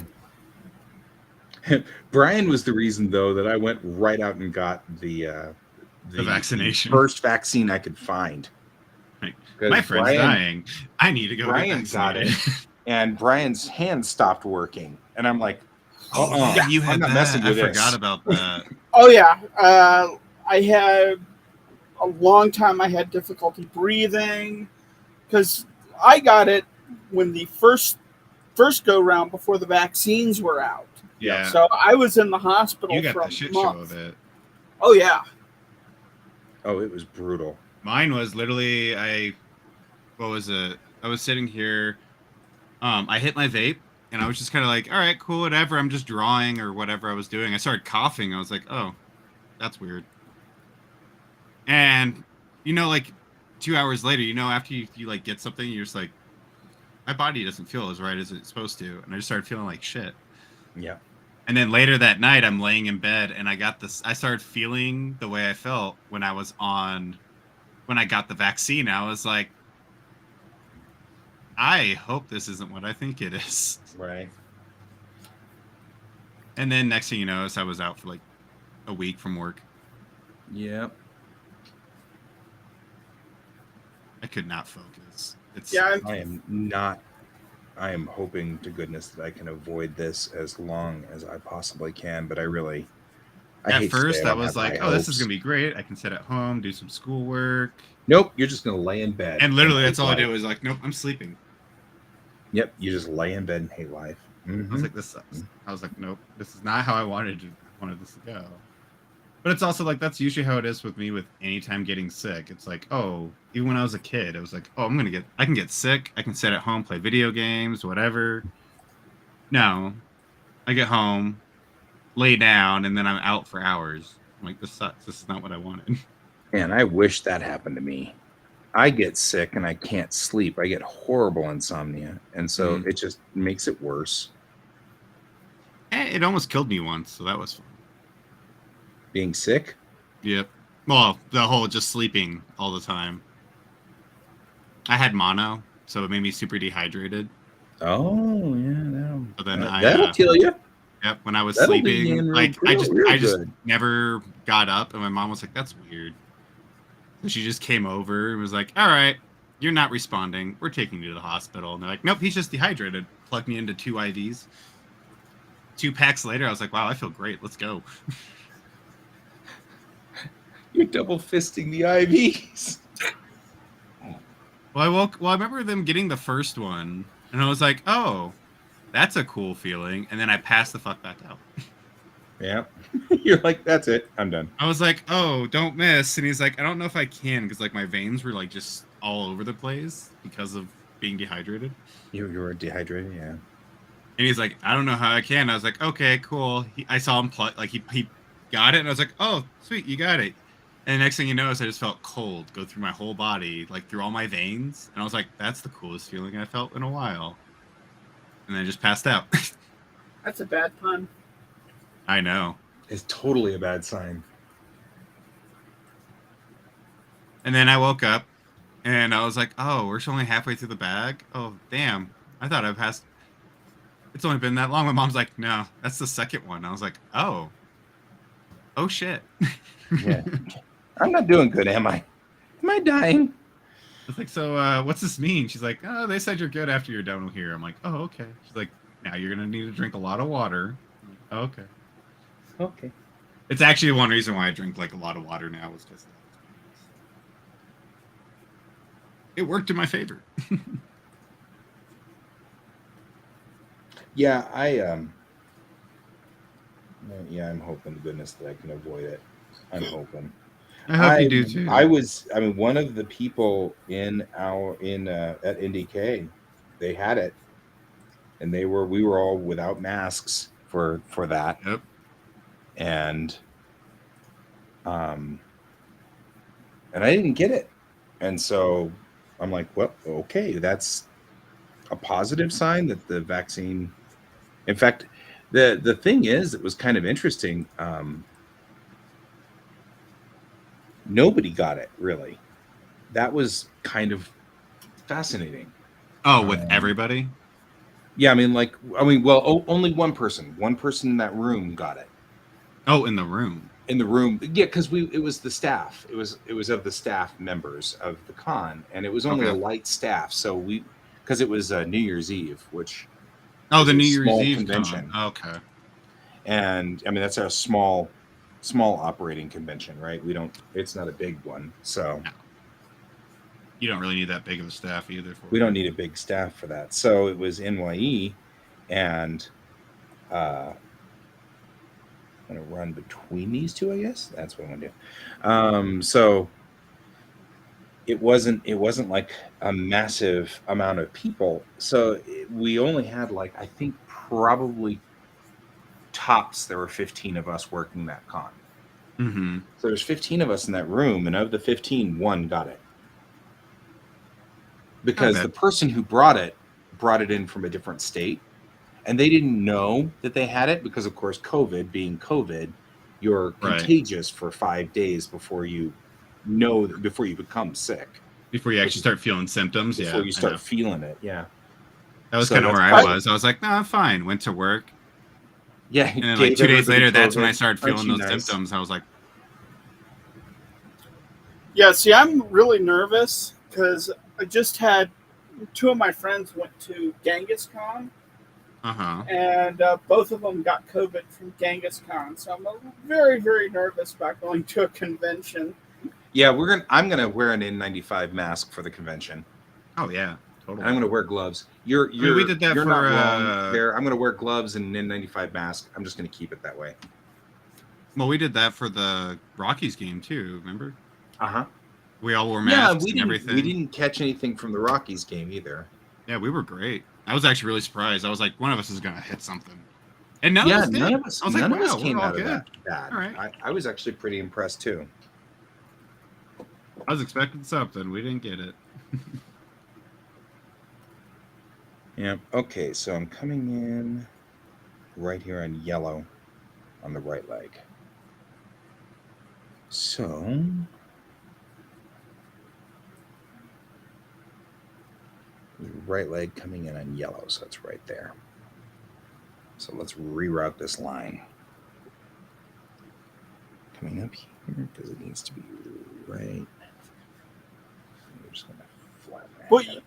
Brian was the reason, though, that I went right out and got the vaccination. First vaccine I could find. My friend's dying. I need to go. Brian got it, and Brian's hand stopped working, and I'm like, yeah, you had I'm not that. messing with I this. forgot about that. Oh yeah, I had a long time. I had difficulty breathing because I got it when the first go round before the vaccines were out. Yeah. So I was in the hospital You got for the shit a show month. of it. Oh yeah. Oh, it was brutal. Mine was literally what was it? I was sitting here. I hit my vape and I was just kind of like, all right, cool, whatever. I'm just drawing or whatever I was doing. I started coughing. I was like, oh, that's weird. And like 2 hours later, after you like get something, you're just like, my body doesn't feel as right as it's supposed to, and I just started feeling like shit. Yeah. And then later that night, I'm laying in bed, and I started feeling the way I felt when I got the vaccine. I was like, I hope this isn't what I think it is. Right. And then next thing you know, I was out for like a week from work. Yep. I could not focus. I am hoping to goodness that I can avoid this as long as I possibly can, but at first I was like, oh, this is going to be great. I can sit at home, do some schoolwork. Nope, you're just going to lay in bed. And literally that's all I did was like, nope, I'm sleeping. Yep, you just lay in bed and hate life. Mm-hmm. I was like, this sucks. I was like, nope, this is not how I wanted this to go. But it's also like, that's usually how it is with me with any time getting sick. It's like, oh, even when I was a kid, it was like, oh, I can get sick. I can sit at home, play video games, whatever. No, I get home, lay down, and then I'm out for hours. I'm like, this sucks. This is not what I wanted. Man, I wish that happened to me. I get sick and I can't sleep. I get horrible insomnia. And so it just makes it worse. It almost killed me once, so that was fun. Being sick? Yep. Well, the whole just sleeping all the time. I had mono, so it made me super dehydrated. Oh, yeah. So then that'll kill you. Yep. When I was That'll sleeping, like I just good. never got up, and my mom was like, "That's weird." So she just came over and was like, "All right, you're not responding. We're taking you to the hospital." And they're like, "Nope, he's just dehydrated." Plugged me into 2 IVs. 2 packs later, I was like, "Wow, I feel great. Let's go." You're double fisting the IVs. Well, I remember them getting the first one, and I was like, "Oh, that's a cool feeling." And then I passed the fuck back out. Yeah. You're like, that's it. I'm done. I was like, "Oh, don't miss." And he's like, "I don't know if I can because like my veins were like just all over the place because of being dehydrated." You were dehydrated, yeah. And he's like, "I don't know how I can." I was like, "Okay, cool." I saw him like he got it, and I was like, "Oh, sweet, you got it." And the next thing you know is I just felt cold go through my whole body, like through all my veins, and I was like, "That's the coolest feeling I felt in a while." And then I just passed out. That's a bad pun. I know. It's totally a bad sign. And then I woke up, and I was like, "Oh, we're only halfway through the bag. Oh, damn! I thought I passed. It's only been that long." My mom's like, "No, that's the second one." I was like, "Oh, oh shit." Yeah. I'm not doing good, am I? Am I dying? It's like, so what's this mean? She's like, "Oh, they said you're good after you're done here." I'm like, "Oh, okay." She's like, "Now you're gonna need to drink a lot of water." I'm like, "Oh, okay." Okay. It's actually one reason why I drink like a lot of water now was because it worked in my favor. Yeah, I'm hoping to goodness that I can avoid it. I'm hoping. I hope you do too. I mean, one of the people at NDK, they had it, and we were all without masks for that, Yep. and I didn't get it, and so I'm like, well, okay, that's a positive sign that the vaccine. In fact, the thing is, it was kind of interesting. Nobody got it really. That was kind of fascinating. Oh, with everybody? Yeah, well, only one person in that room got it. Oh, in the room. Yeah, because it was the staff. It was of the staff members of the con, and it was only a light staff. So because it was New Year's Eve, which the New Year's small Eve convention. Con. Okay. And I mean, that's a small operating convention, right? It's not a big one, so no. You don't really need that big of a staff either. We don't need a big staff for that. So it was NYE, and I'm gonna run between these two, I guess. That's what I'm gonna do. So it wasn't like a massive amount of people. So we only had like, I think probably tops there were 15 of us working that con. Mm-hmm. So there's 15 of us in that room, and of the 15, one got it. Because the person who brought it in from a different state, and they didn't know that they had it because, of course, being COVID, you're contagious for 5 days before you become sick. Before you actually start feeling symptoms, before you start feeling it, yeah. That was kind of where I was. I was like, "No, I'm fine." Went to work. Yeah, and then like 2 days later, that's when I started feeling those symptoms. I was like, "Yeah, see, I'm really nervous because I just had 2 of my friends went to Genghis Khan, and both of them got COVID from Genghis Khan. So I'm very, very nervous about going to a convention." Yeah, I'm gonna wear an N95 mask for the convention. Oh yeah, totally. I'm gonna wear gloves. We did that for not wrong there. I'm gonna wear gloves and an N95 mask. I'm just gonna keep it that way. Well, we did that for the Rockies game too. Remember? We all wore masks and everything. We didn't catch anything from the Rockies game either. Yeah, we were great. I was actually really surprised. I was like, one of us is gonna hit something. And none of us came out of that bad. All right. I was actually pretty impressed too. I was expecting something. We didn't get it. Yeah. Okay, so I'm coming in right here on yellow on the right leg. So right leg coming in on yellow, so it's right there. So let's reroute this line. Coming up here because it needs to be right. I'm just going to flatten that.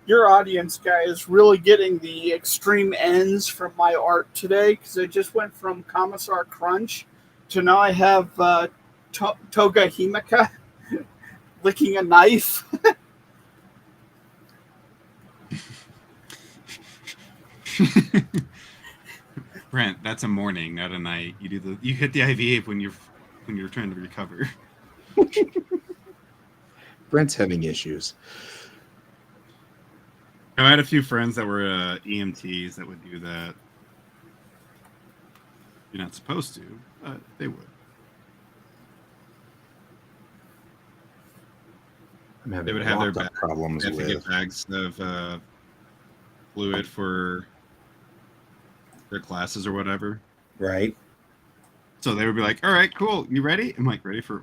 Your audience, guy, is really getting the extreme ends from my art today because I just went from Commissar Crunch to now I have Toga Himika licking a knife. Brent, that's a morning, not a night. You hit the IV when you're trying to recover. Brent's having issues. I had a few friends that were EMTs that would do that. You're not supposed to, but they would. I'm having They would have their problems they have with. to get bags of fluid for their classes or whatever. Right. So they would be like, "All right, cool. You ready?" I'm like, "Ready for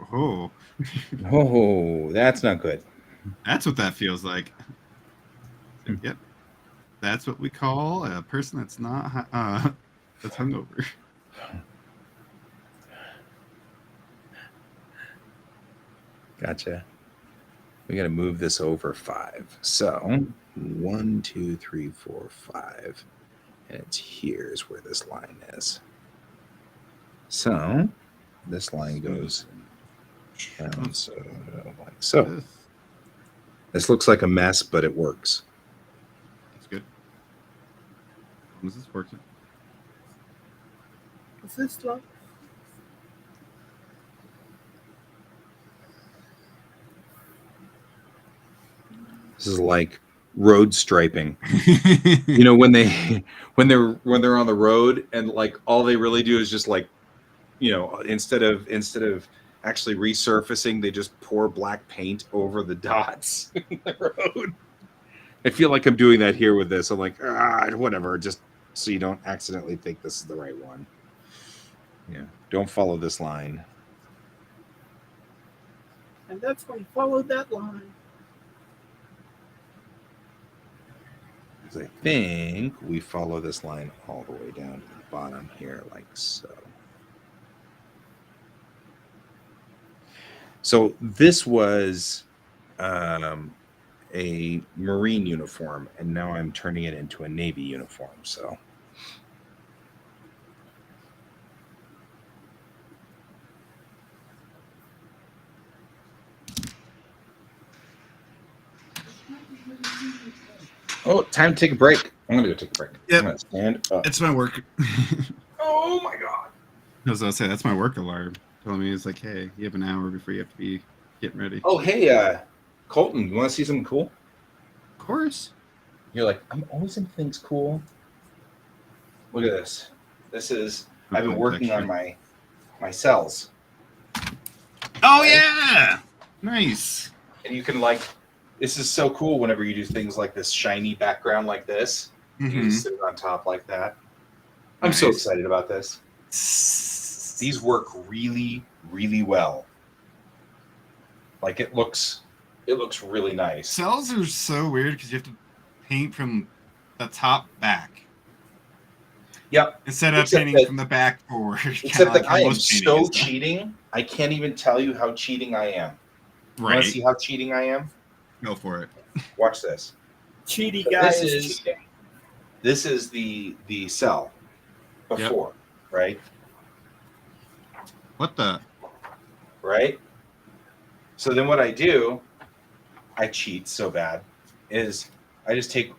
Oh, that's not good. That's what that feels like." So, yep. That's what we call a person that's not that's hungover. Gotcha. We got to move this over 5. So 1, 2, 3, 4, 5. And it's here's where this line is. So this line goes down, so like so. This looks like a mess, but it works. That's good. As long as it's working. Is this love? This is like road striping. You know, when they're on the road and like all they really do is just like, you know, instead of actually resurfacing, they just pour black paint over the dots in the road. I feel like I'm doing that here with this. I'm like, whatever, just so you don't accidentally think this is the right one. Yeah, don't follow this line. And that's when he followed that line. Because I think we follow this line all the way down to the bottom here, like so. So this was a Marine uniform, and now I'm turning it into a Navy uniform. So time to take a break. I'm gonna go take a break. Yep. I'm gonna stand up. It's my work. Oh my god. I was gonna say that's my work alarm telling me it's like, hey, you have an hour before you have to be getting ready. Oh hey, Colton, you want to see something cool? Of course. You're like, I'm always into things cool. Look at this. This is I've been working on my cells. Oh yeah, nice. And you can like, this is so cool whenever you do things like this shiny background like this. You can sit it on top like that. I'm so excited about this. These work really, really well. Like it looks really nice. Cells are so weird because you have to paint from the top back. Yep. Instead of painting from the back forward. Except that I am so cheating. I can't even tell you how cheating I am. Right. You want to see how cheating I am? Go for it. Watch this. Cheaty guy is cheating. This is the cell before, right? What the? Right? So then what I do, I cheat so bad, is I just take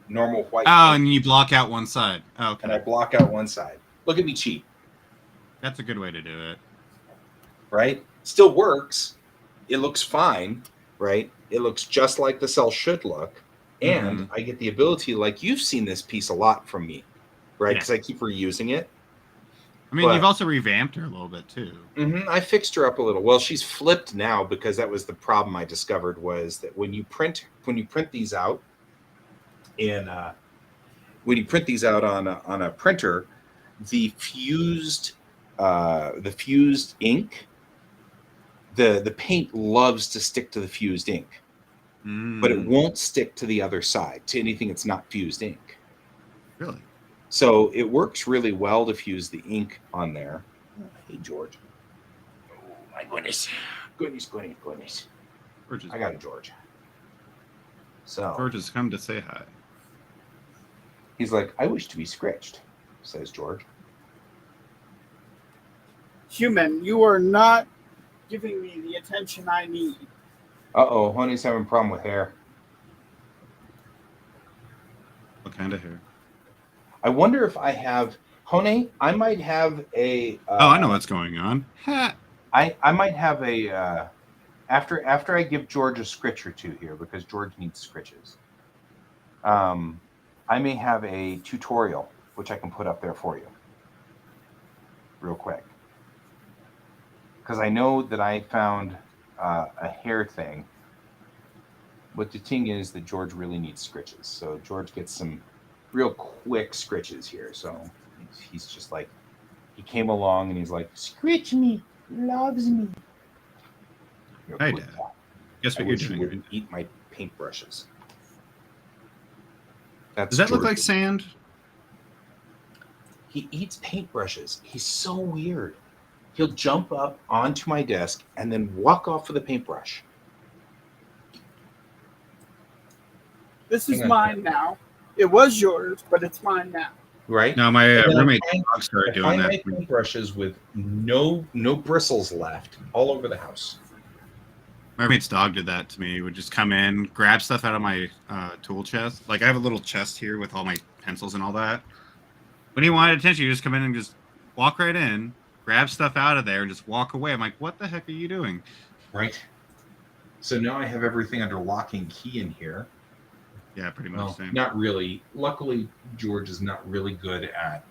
normal white. Oh, and you block out one side. Oh, okay. And I block out one side. Look at me cheat. That's a good way to do it. Right? Still works. It looks fine, right? It looks just like the cell should look. And I get the ability, like you've seen this piece a lot from me, right? Because I keep reusing it. I mean, you've also revamped her a little bit too. I fixed her up a little. Well, she's flipped now because that was the problem I discovered was that when you print these out on a printer, the fused ink, the paint loves to stick to the fused ink, but it won't stick to the other side, to anything that's not fused ink. Really? So it works really well to fuse the ink on there. Hey, George. Oh, my goodness. Goodness. I got it, George. So George has come to say hi. He's like, I wish to be scratched, says George. Human, you are not giving me the attention I need. Uh-oh, honey's having a problem with hair. What kind of hair? I wonder if I have Hone. I might have a. Oh, I know what's going on. Ha. I might have a after I give George a scritch or two here because George needs scritches. I may have a tutorial which I can put up there for you, real quick, because I know that I found a hair thing. But the thing is that George really needs scritches, so George gets some real quick scritches here. So he's just like, he came along and he's like, "Scritch me, loves me." Hi, Dad. Guess I what you're wish doing? you wouldn't eat my paintbrushes. Does that look like sand? He eats paintbrushes. He's so weird. He'll jump up onto my desk and then walk off with a paintbrush. This is mine now. It was yours, but it's mine now. Right? No, my roommate dog started doing I that. find my paintbrushes with no bristles left all over the house. My roommate's dog did that to me. He would just come in, grab stuff out of my tool chest. Like I have a little chest here with all my pencils and all that. When he wanted attention, he just come in and just walk right in, grab stuff out of there, and just walk away. I'm like, what the heck are you doing? Right. So now I have everything under lock and key in here. Yeah, pretty much. Well, Same. not really. Luckily, George is not really good at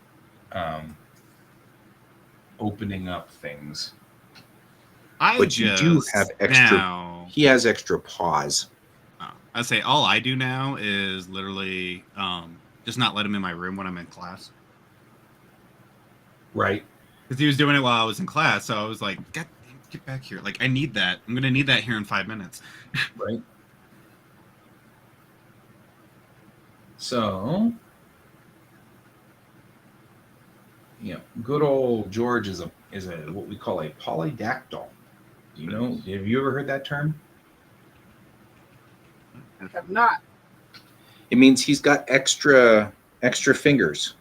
opening up things. But you do have extra. Now, he has extra paws. I'd say all I do now is literally just not let him in my room when I'm in class. Right. Because he was doing it while I was in class, so I was like, get back here. Like, I need that. I'm going to need that here in 5 minutes. Right. So, yeah, good old George is a what we call a polydactyl. Do you know? Have you ever heard that term? I have not. It means he's got extra fingers.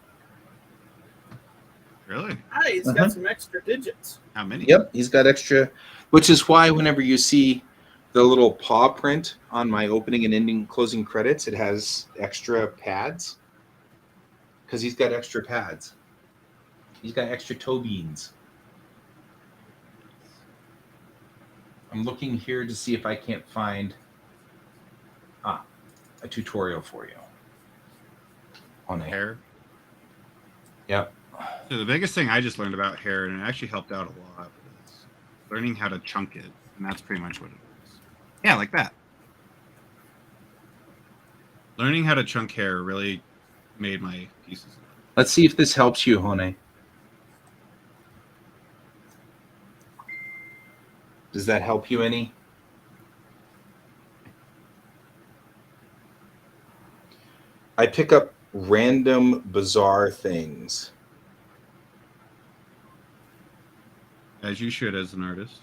Really? Hi, he's got some extra digits. How many? Yep, he's got extra, which is why whenever you see the little paw print on my opening and ending closing credits, it has extra pads. Because he's got extra pads. He's got extra toe beans. I'm looking here to see if I can't find a tutorial for you on hair. Yep. So the biggest thing I just learned about hair, and it actually helped out a lot, is learning how to chunk it, and that's pretty much what it is. Yeah, like that. Learning how to chunk hair really made my pieces. Let's see if this helps you, Hone. Does that help you any? I pick up random, bizarre things. As you should as an artist.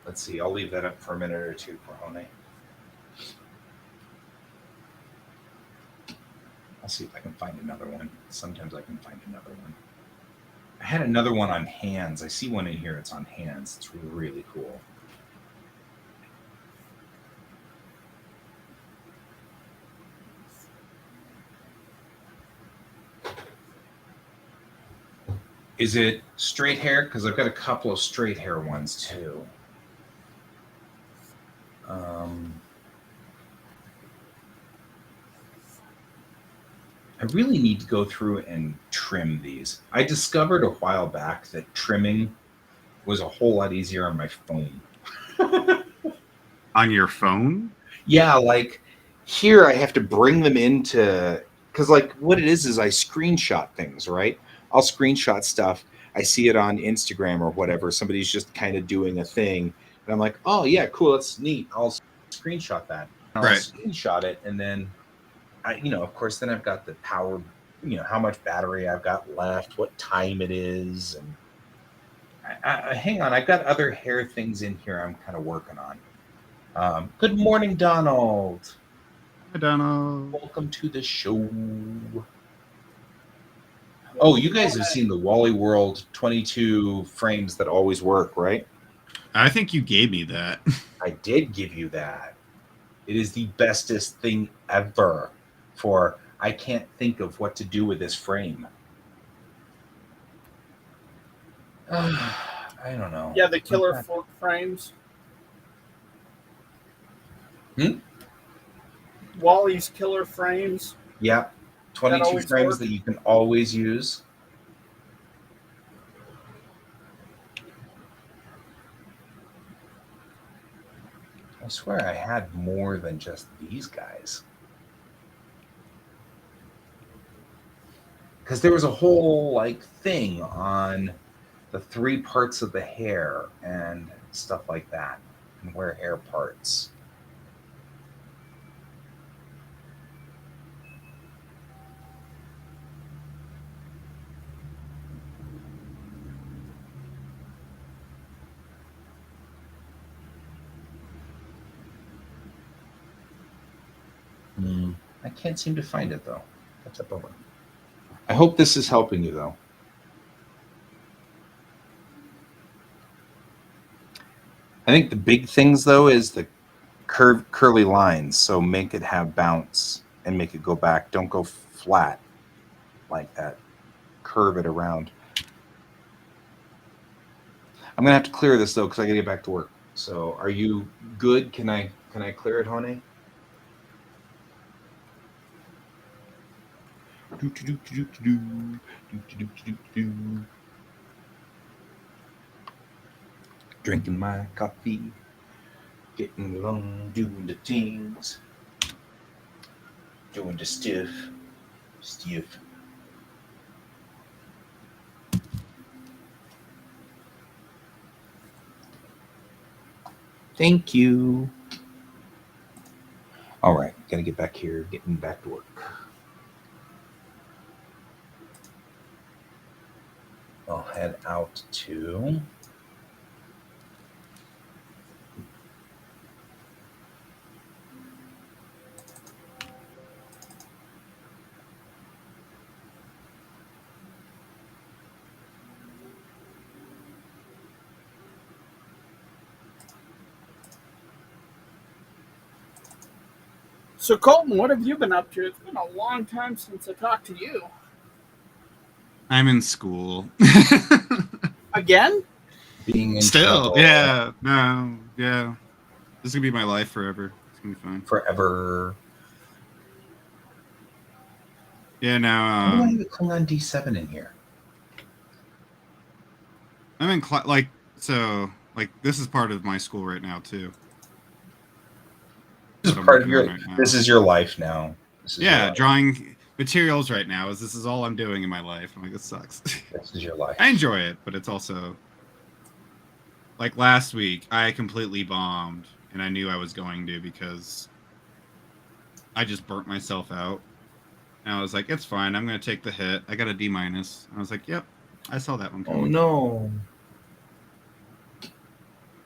Let's see. I'll leave that up for a minute or two for Hone. I'll see if I can find another one. Sometimes I can find another one. I had another one on hands. I see one in here. It's on hands. It's really cool. Is it straight hair? Because I've got a couple of straight hair ones too. I really need to go through and trim these. I discovered a while back that trimming was a whole lot easier on my phone. On your phone? Yeah, like here I have to bring them into, because like what it is I screenshot things, right? I'll screenshot stuff. I see it on Instagram or whatever. Somebody's just kind of doing a thing. And I'm like, oh yeah, cool, that's neat. I'll screenshot that. I'll screenshot it, and then of course, then I've got the power, how much battery I've got left, what time it is, and hang on, I've got other hair things in here I'm kind of working on. Good morning, Donald. Hi, Donald. Welcome to the show. Oh, you guys have seen the Wally World 22 frames that always work, right? I think you gave me that. I did give you that. It is the bestest thing ever for I can't think of what to do with this frame. I don't know. Yeah, the killer frames. Wally's killer frames. Yeah, 22 frames work. that you can always use. I swear I had more than just these guys. Because there was a whole like thing on the 3 parts of the hair and stuff like that, and wear hair parts. I can't seem to find it though. That's a bummer. I hope this is helping you though. I think the big things though is the curly lines. So make it have bounce and make it go back. Don't go flat like that. Curve it around. I'm gonna have to clear this though because I gotta get back to work. So are you good? Can I clear it, honey? Drinking my coffee, getting along, doing the things, doing the stuff. Thank you. All right, gotta get back here, getting back to work. I'll head out to So, Colton, what have you been up to? It's been a long time since I talked to you. I'm in school. Again? being in Still, trouble. yeah. No, yeah. This is going to be my life forever. It's going to be fun. Forever. Yeah, Why do now, I have a Klingon D7 in here? I'm in, this is part of my school right now, too. This is What I'm part of working your. on right now. This is your life now. This is your Yeah, life. drawing materials right now. This is all I'm doing in my life. I'm like, this sucks. This is your life. I enjoy it, but it's also like last week I completely bombed, and I knew I was going to because I just burnt myself out. And I was like, it's fine. I'm going to take the hit. I got a D-. I was like, yep, I saw that one coming. Oh no.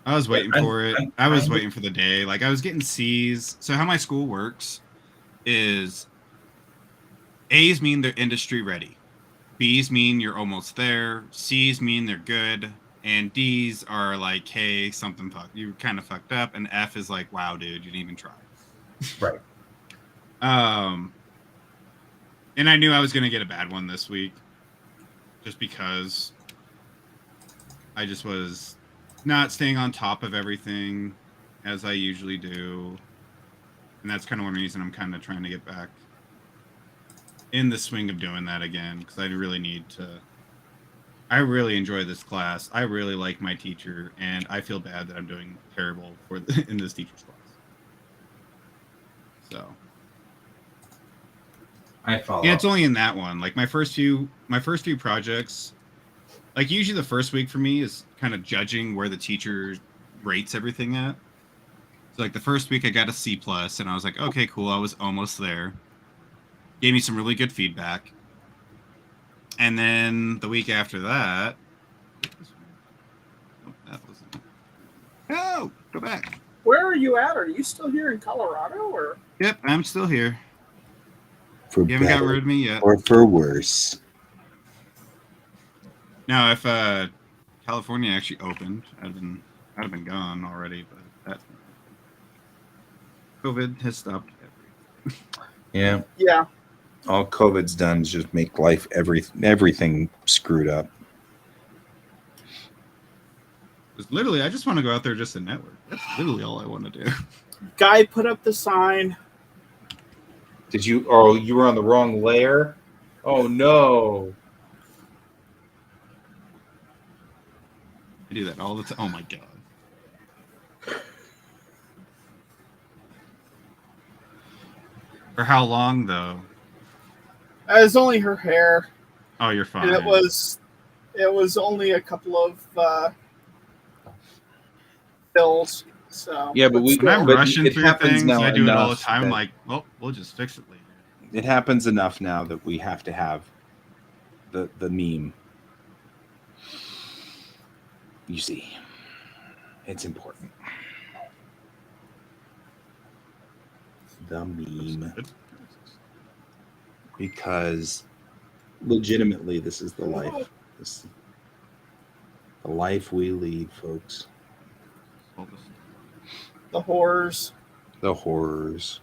I was waiting for it. I was waiting for the day. Like I was getting C's. So how my school works is A's mean they're industry ready. B's mean you're almost there. C's mean they're good. And D's are like, hey, something fucked. You kind of fucked up. And F is like, wow, dude, you didn't even try. Right. And I knew I was going to get a bad one this week. Just because I just was not staying on top of everything as I usually do. And that's kind of one reason I'm kind of trying to get back in the swing of doing that again. Because I really need to. I really enjoy this class. I really like my teacher. And I feel bad that I'm doing terrible in this teacher's class. So. I follow. Yeah, it's only in that one. Like my first few projects, like usually the first week for me is kind of judging where the teacher rates everything at. So like the first week I got a C+, and I was like, okay, cool, I was almost there. Gave me some really good feedback. And then the week after that, that wasn't. Oh, go back. Where are you at? Are you still here in Colorado, or? Yep, I'm still here. For You haven't got rid of me yet. Or for worse. Now, if California actually opened, I'd have been gone already. But that's COVID has stopped everything. Yeah. Yeah. All COVID's done is just make life everything screwed up. Because literally, I just want to go out there just to network. That's literally all I want to do. Guy put up the sign. Did you? Oh, you were on the wrong layer. Oh no. I do that all the time. Oh my god. For how long though? It was only her hair, Oh, you're fine. and it was only a couple of bills. So Yeah, but when I'm but rushing it through happens things, now I do it all the enough time. that- Like, well, we'll just fix it later. It happens enough now that we have to have the meme. You see, it's important. The meme, because legitimately, this is the life. This the life we lead, folks. the horrors. The horrors.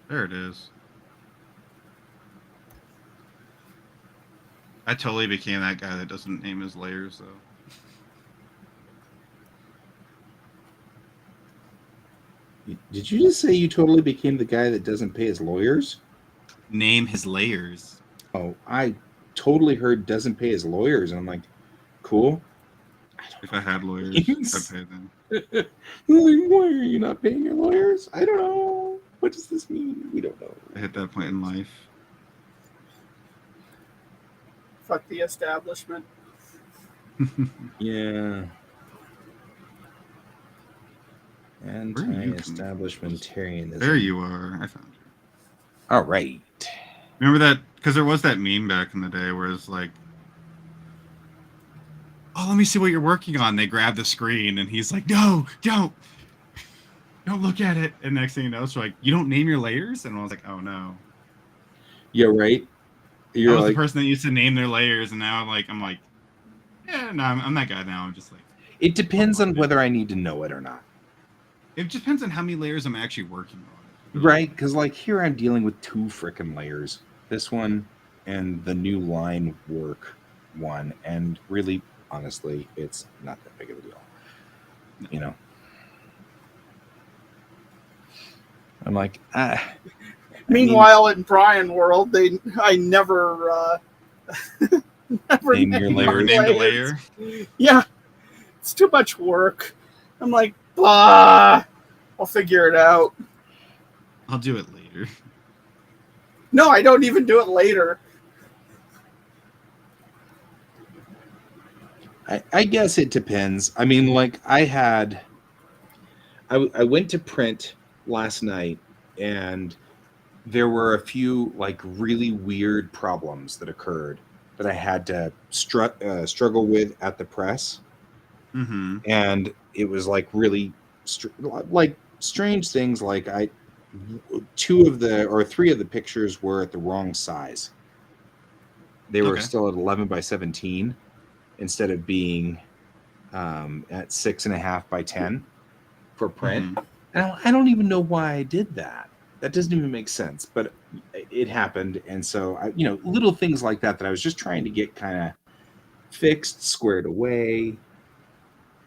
There it is. I totally became that guy that doesn't name his layers, though. Did you just say you totally became the guy that doesn't pay his lawyers? Name his layers. Oh, I totally heard doesn't pay his lawyers, and I'm like, cool. If I had lawyers, I'd pay them. Why are you not paying your lawyers? I don't know. What does this mean? We don't know. I hit that point in life. Fuck the establishment. Yeah. Anti-establishmentarianism. There you are. I found you. All right. Remember that? Because there was that meme back in the day where it's like, oh, let me see what you're working on. They grab the screen and he's like, no, don't look at it. And next thing you know, it's like, you don't name your layers? And I was like, oh no. Yeah, right. I was the person that used to name their layers, and now I'm like, yeah, no, I'm that guy now. I'm just like, it depends on whether I need to know it or not. It just depends on how many layers I'm actually working on. Right, because like here I'm dealing with 2 frickin' layers. This one and the new line work one, and really, honestly, it's not that big of a deal. No. You know, I'm like, Meanwhile, in Brian world, I never name your Never layers. named a layer. Yeah, it's too much work. I'm like, blah. I'll figure it out. I'll do it later. No, I don't even do it later. I guess it depends. I mean, like I went to print last night, and there were a few like really weird problems that occurred that I had to struggle with at the press. Mm-hmm. And it was like really strange things. Like 3 of the pictures were at the wrong size. They were still at 11 by 17 instead of being at 6.5 by 10 for print. Mm-hmm. And I don't even know why I did that. That doesn't even make sense, but it happened. And so little things like that I was just trying to get kind of fixed, squared away,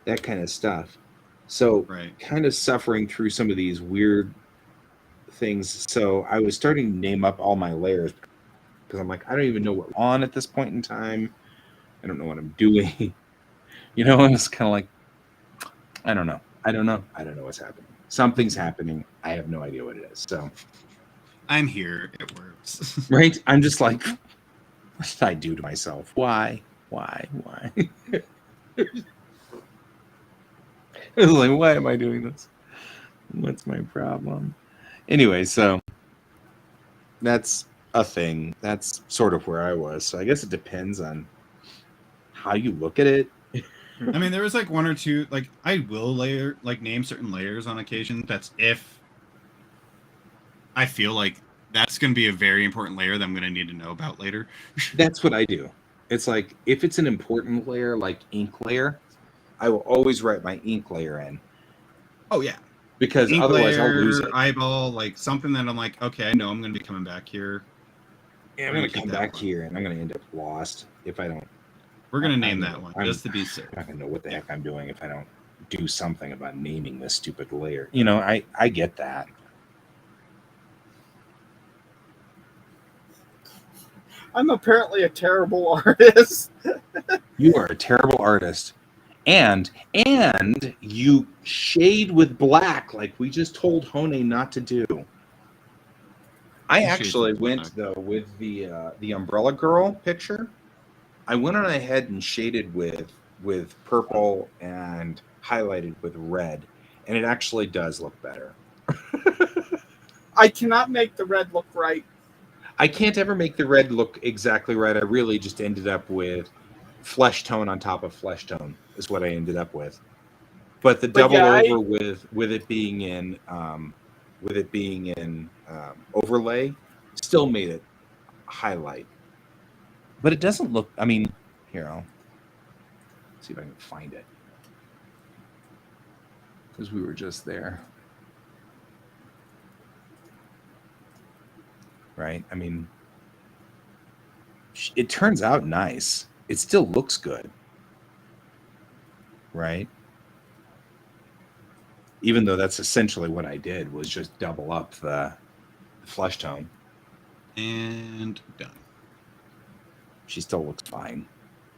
that kind of stuff. So kind of suffering through some of these weird things. So I was starting to name up all my layers because I'm like, I don't even know what I'm on at this point in time. I don't know what I'm doing. It's kind of like, I don't know what's happening. Something's happening. I have no idea what it is. So I'm here. It works. Right? I'm just like, what did I do to myself? Why? I was like, why am I doing this? What's my problem? Anyway, so that's a thing. That's sort of where I was. So I guess it depends on how you look at it. I mean, there was like 1 or 2, like I will name certain layers on occasion. That's if I feel like that's going to be a very important layer that I'm going to need to know about later. That's what I do. It's like if it's an important layer, like ink layer, I will always write my ink layer in Oh yeah, because ink otherwise I'll lose layer, it. eyeball, like something that I'm like, okay, I know I'm going to be coming back here. Yeah, I'm We're gonna keep come that back one. here and I'm gonna end up lost if I don't. We're going to name I'm that one just to be safe. not gonna know what the heck I'm doing if I don't do something about naming this stupid layer. You know, I get that. I'm apparently a terrible artist. You are a terrible artist. And you shade with black like we just told Hone not to do. I He shades actually with went black. though with the Umbrella Girl picture. I went on ahead and shaded with purple and highlighted with red, and it actually does look better. I cannot make the red look right. I can't ever make the red look exactly right. I really just ended up with flesh tone on top of flesh tone is what I ended up with. But the But double yeah, over with it being in overlay still made it highlight. But it doesn't look. I mean, here I'll see if I can find it because we were just there, right? I mean, it turns out nice. It still looks good, right? Even though that's essentially what I did was just double up the flesh tone. And done. She still looks fine.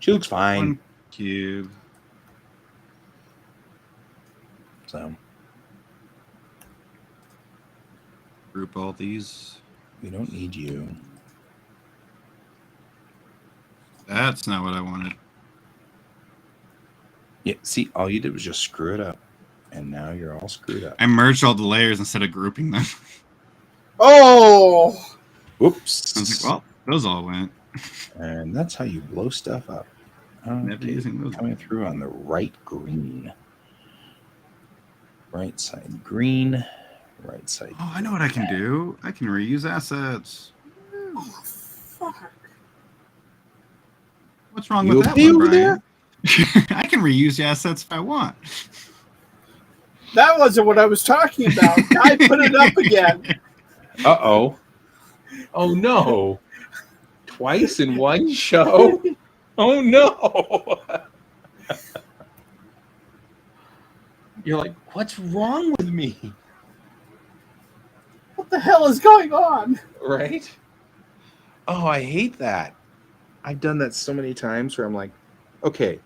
She looks fine. One cube. So Group all these. we don't need you. That's not what I wanted. Yeah, see, all you did was just screw it up. And now you're all screwed up. I merged all the layers instead of grouping them. oh, Whoops. I was like, well, those all went. And that's how you blow stuff up. Never Okay, using those. coming through on the right green. Right side green. Right side. Oh, I know what I can do. I can reuse assets. fuck. What's wrong You with that okay one, over Brian? I can reuse the assets if I want. That wasn't what I was talking about. I put it up again. Uh-oh. Oh no. Twice in one show? Oh no. You're like, what's wrong with me? What the hell is going on? Right? Oh, I hate that. I've done that so many times where I'm like, okay,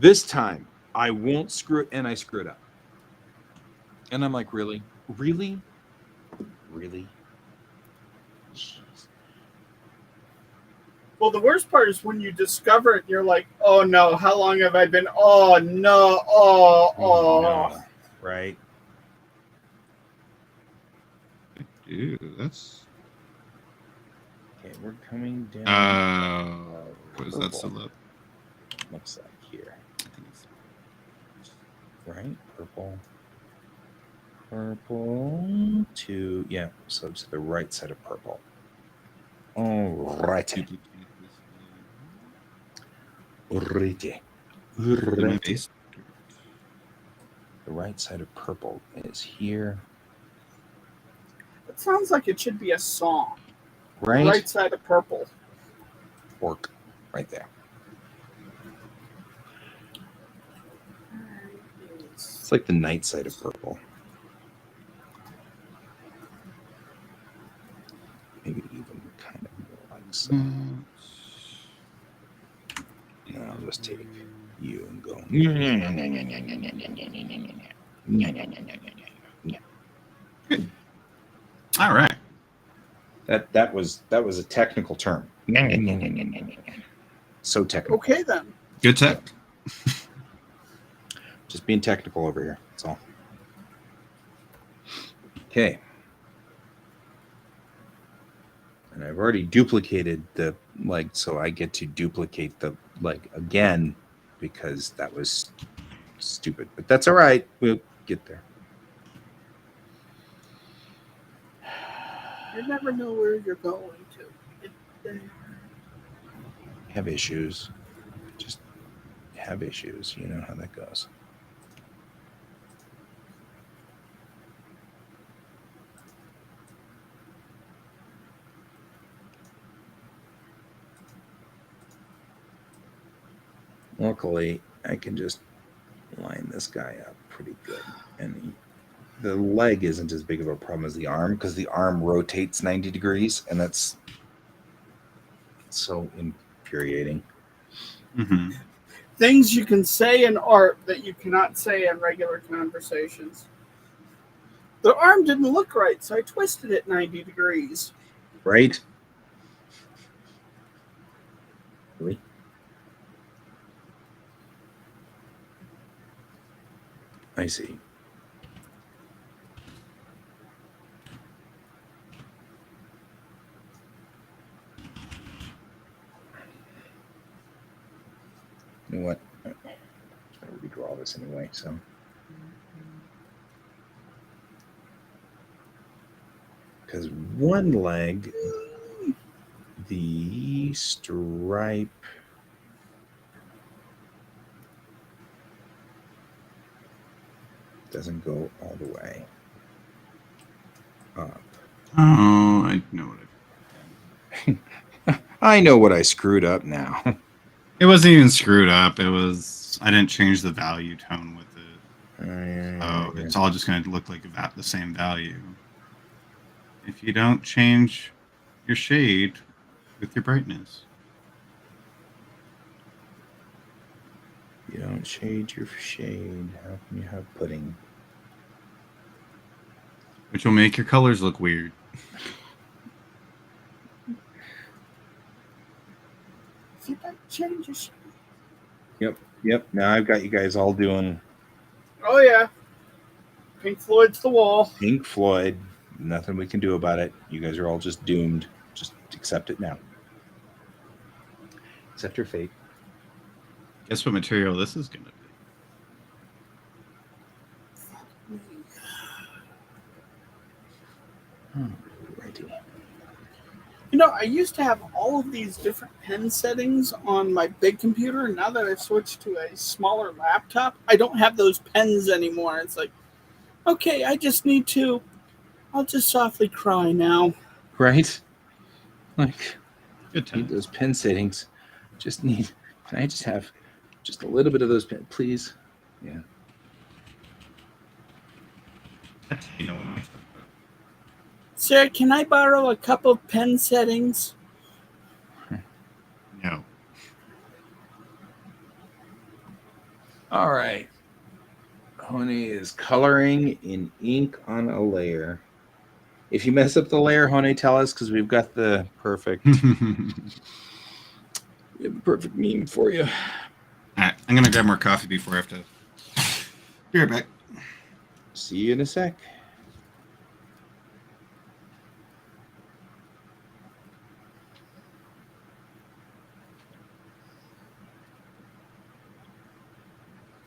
this time I won't screw it, and I screw it up. And I'm like, really? Really? Really? Jeez. Well, the worst part is when you discover it and you're like, oh no, how long have I been? Oh no, oh. No. Right? Dude, that's. Okay, we're coming down. What is that still up? Looks like here. Right? Purple. Purple to, yeah, so to the right side of purple. All right. Urite. Urite. The right side of purple is here. It sounds like it should be a song. Right? The right side of purple. Work. Right there. It's like the night side of purple. Maybe even kind of more like so. And I'll just take you and go. All right. That was a technical term. So technical. Okay then. Good tech. Just being technical over here. That's all. Okay. And I've already duplicated the, like, so I get to duplicate the, like, again, because that was stupid. But that's all right. We'll get there. You never know where you're going to. Get there. Have issues. Just have issues. You know how that goes. Luckily, I can just line this guy up pretty good. And the leg isn't as big of a problem as the arm, because the arm rotates 90 degrees, and that's so infuriating. Mm-hmm. Things you can say in art that you cannot say in regular conversations. The arm didn't look right, so I twisted it 90 degrees. Right? Really? I see. You know what? I'm going to redraw this anyway, so. Because one leg, the stripe doesn't go all the way up. Oh, I know what I know what I screwed up now. it wasn't even screwed up. It was I didn't change the value tone with it. So Yeah. it's all just going to look like about the same value. If you don't change your shade with your brightness. You don't shade your shade. How can you have pudding? Which will make your colors look weird. If you don't change your shit. Yep. Now I've got you guys all doing Oh, yeah. Pink Floyd's The Wall. Pink Floyd. Nothing we can do about it. You guys are all just doomed. Just accept it now. Accept your fate. Guess what material this is going to be? Righty. You know, I used to have all of these different pen settings on my big computer. Now that I've switched to a smaller laptop, I don't have those pens anymore. It's like, okay, I'll just softly cry now. Right? Like, Good need times. those pen settings. Can I just have just a little bit of those pen, please? Yeah. You know, Sir, can I borrow a couple of pen settings? no. All right. Honey is coloring in ink on a layer. If you mess up the layer, Honey, tell us, because we've got the perfect meme for you. All right, I'm going to grab more coffee before I have to. Be right back. See you in a sec.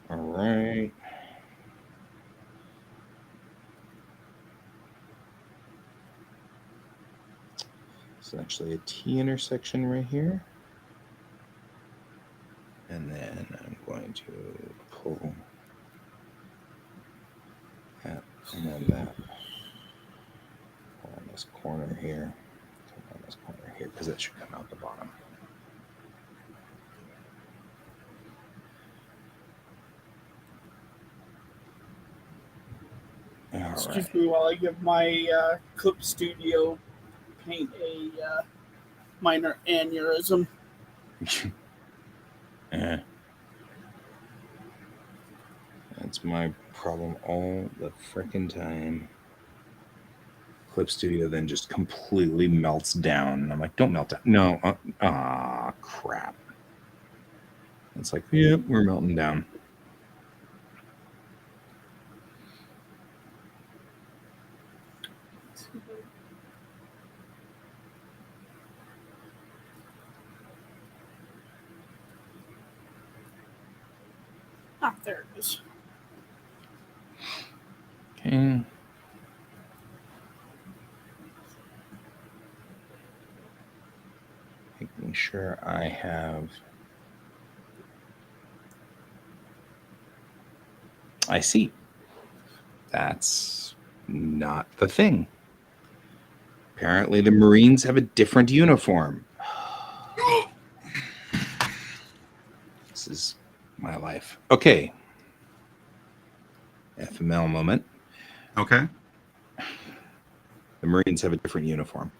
All right. It's actually a T intersection right here. And then I'm going to pull that and then that. Pull on this corner here. Come on this corner here, because that should come out the bottom. All Excuse me while I give my Clip Studio Paint a minor aneurysm. That's my problem all the frickin' time. Clip Studio then just completely melts down. And I'm like, don't melt down. No. Crap. It's like, yep, we're melting down. Ah, there it is. Okay. sure I have. I see. That's not the thing. Apparently, the Marines have a different uniform. This is my life. Okay. FML moment. Okay. The Marines have a different uniform.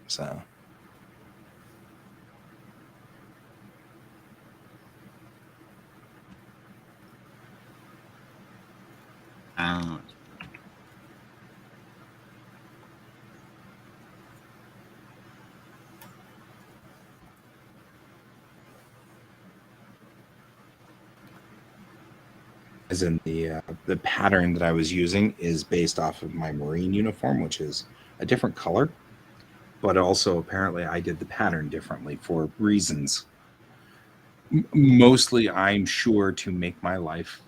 So. As in the pattern that I was using is based off of my Marine uniform, which is a different color, but also apparently I did the pattern differently for reasons. Mostly, I'm sure, to make my life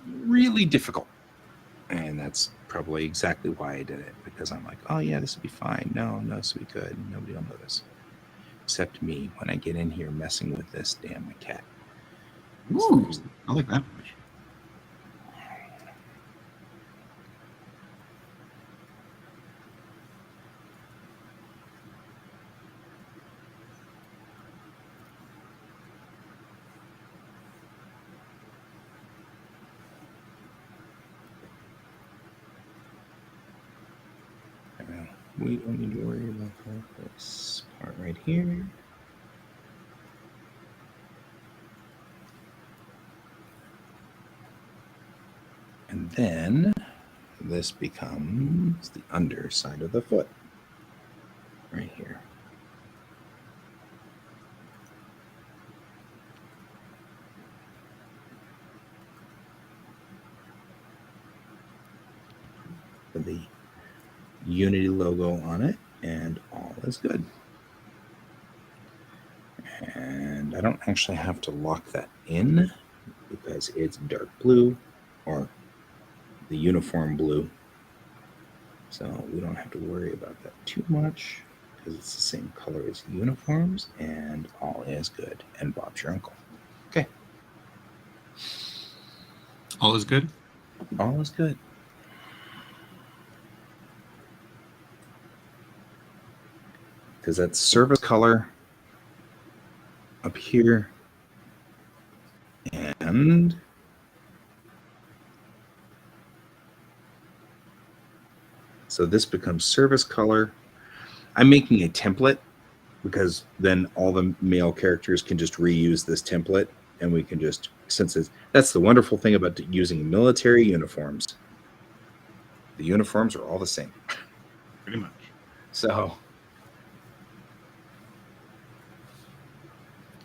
really difficult, and that's probably exactly why I did it, because I'm like, oh yeah, this will be fine. No, this will be good. Nobody will notice, except me when I get in here messing with this damn Maquette. Ooh, I like that much. We don't need to worry about that. This part right here. And then this becomes the underside of the foot right here. With the Unity logo on it, and all is good. And I don't actually have to lock that in because it's dark blue, or the uniform blue. So we don't have to worry about that too much because it's the same color as uniforms, and all is good. And Bob's your uncle. Okay. All is good? All is good. Because that's service color up here. And so this becomes service color. I'm making a template because then all the male characters can just reuse this template, and we can just, since that's the wonderful thing about using military uniforms. The uniforms are all the same. Pretty much. So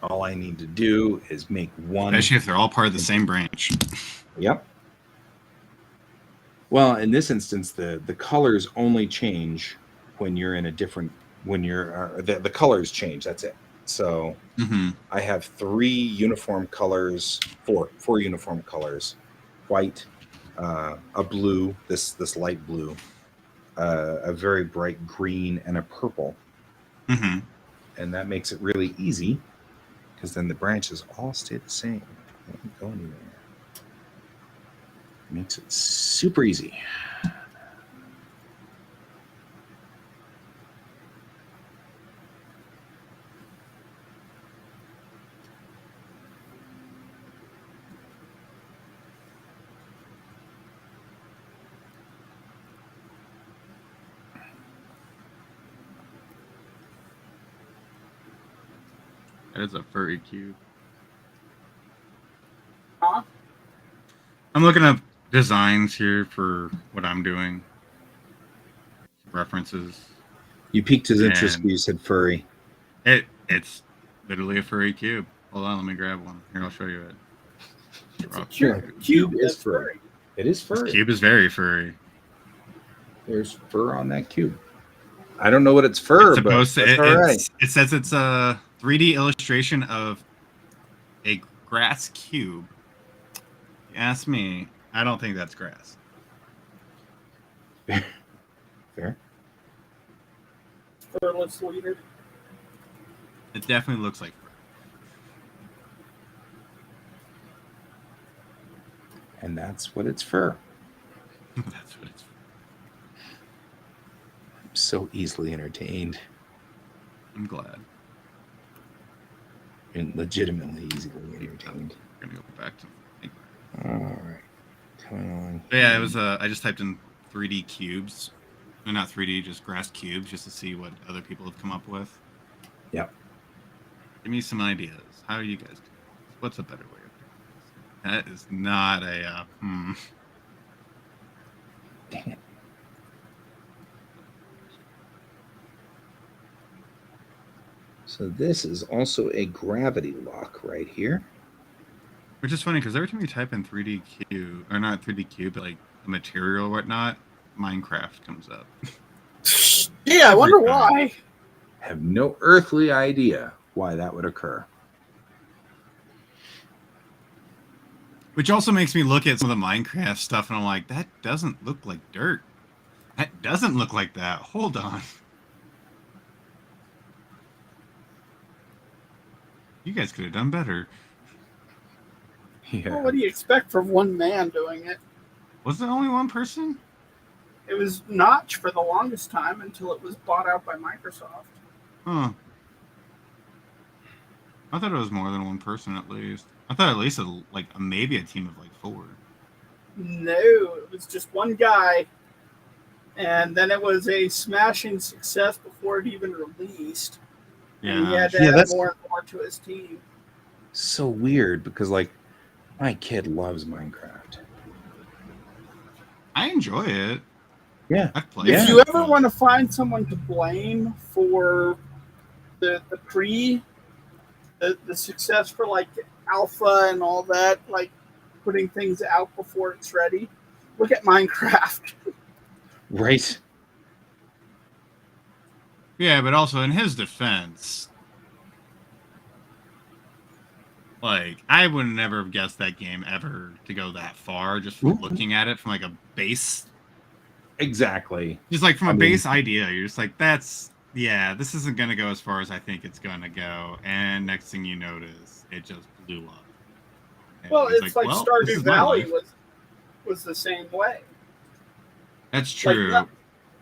all I need to do is make one. Especially if they're all part of the same branch. Yep. Well, in this instance, the colors only change when you're in a different, when you're, the colors change. That's it. So I have four uniform colors, white, a blue, this light blue, a very bright green, and a purple. And that makes it really easy because then the branches all stay the same. They don't go anywhere. Makes it super easy. That is a furry cube. Huh? I'm looking up designs here for what I'm doing. References. You piqued his interest when you said furry. It's literally a furry cube. Hold on, let me grab one. Here, I'll show you it. It's a cube is furry. It is furry. This cube is very furry. There's fur on that cube. I don't know what it's fur, it's but that's all right. It says it's a 3D illustration of a grass cube. You ask me, I don't think that's grass. Fair. Furless leader. It definitely looks like fur. And that's what it's for. That's what it's for. I'm so easily entertained. I'm glad. And legitimately easily entertained. We're gonna go back to All right. Coming on. But yeah, it was. I just typed in 3D cubes, no, not 3D, just grass cubes, just to see what other people have come up with. Yep. Give me some ideas. How are you guys doing this? What's a better way of doing this? That is not a. Dang it. So this is also a gravity lock right here. Which is funny because every time you type in 3D cube, or not 3D cube, but like a material or whatnot, Minecraft comes up. Yeah, I wonder Every time. why. Have no earthly idea why that would occur. Which also makes me look at some of the Minecraft stuff and I'm like, that doesn't look like dirt. That doesn't look like that. Hold on. You guys could have done better. Yeah. Well, what do you expect from one man doing it? Was there only one person? It was Notch for the longest time until it was bought out by Microsoft. Huh. I thought it was more than one person at least. I thought at least maybe a team of like 4. No, it was just one guy. And then it was a smashing success before it even released. And he had to add that's more and more to his team. so weird because, like, my kid loves Minecraft. I enjoy it. Yeah. I've played If it. you ever want to find someone to blame for the success for like alpha and all that, like putting things out before it's ready, look at Minecraft. Right. Yeah, but also in his defense, like I would never have guessed that game ever to go that far just from looking at it from like a base. Exactly. Just like from a base idea, you're just like, this isn't gonna go as far as I think it's gonna go. And next thing you notice, it just blew up. And Well, he's it's like this Stardew is my Valley life. was the same way. That's true. Like,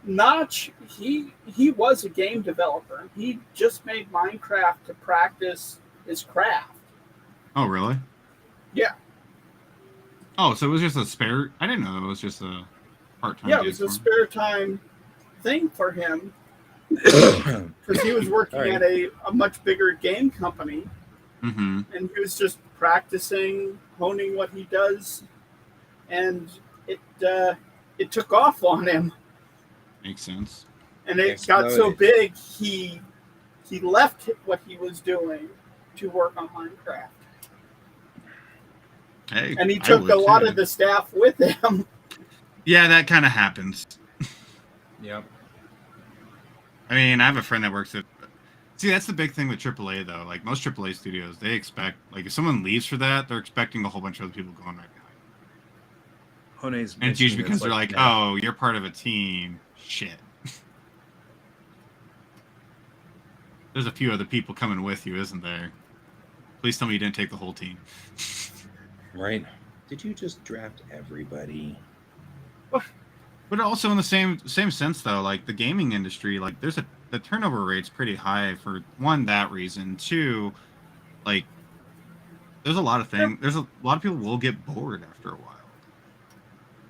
Notch, he was a game developer. He just made Minecraft to practice his craft. Oh, really? Yeah. Oh, so it was just a spare. I didn't know it was just a part-time. Yeah, it was a spare time thing for him because he was working at a much bigger game company, Mm-hmm. and he was just practicing, honing what he does, and it took off on him. Makes sense. And it got so big, he left what he was doing to work on Minecraft. Hey, and he took a lot of the staff with him. Yeah, that kind of happens. Yep. I mean, I have a friend that works at. See, that's the big thing with AAA though. Like most AAA studios, they expect if someone leaves for that, they're expecting a whole bunch of other people going right behind them. And it's usually because they're like, "Oh, you're part of a team." Shit. There's a few other people coming with you, isn't there? Please tell me you didn't take the whole team. Right. Did you just draft everybody? But also in the same sense though, like the gaming industry, like the turnover rate's pretty high for one, that reason. Two, like there's a lot of things. There's a lot of people will get bored after a while.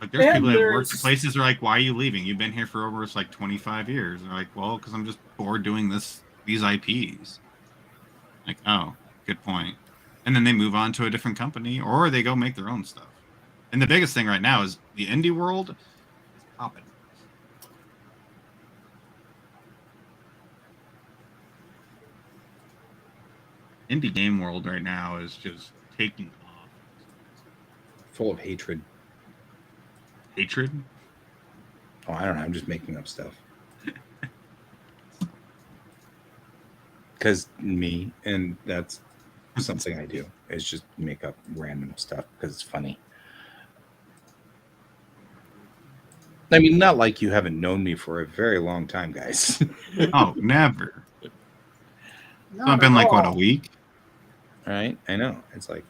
Like there's people that work at places that are like, why are you leaving? You've been here for over 25 years. And they're like, well, because I'm just bored doing these IPs. Like, oh, good point. And then they move on to a different company or they go make their own stuff. And the biggest thing right now is the indie world is popping. Indie game world right now is just taking off. Full of hatred. Hatred? Oh, I don't know. I'm just making up stuff. Because me, and that's something I do, is just make up random stuff because it's funny. I mean, not like you haven't known me for a very long time, guys. Oh, never. So it's been like, what, a week? Right? I know. It's like,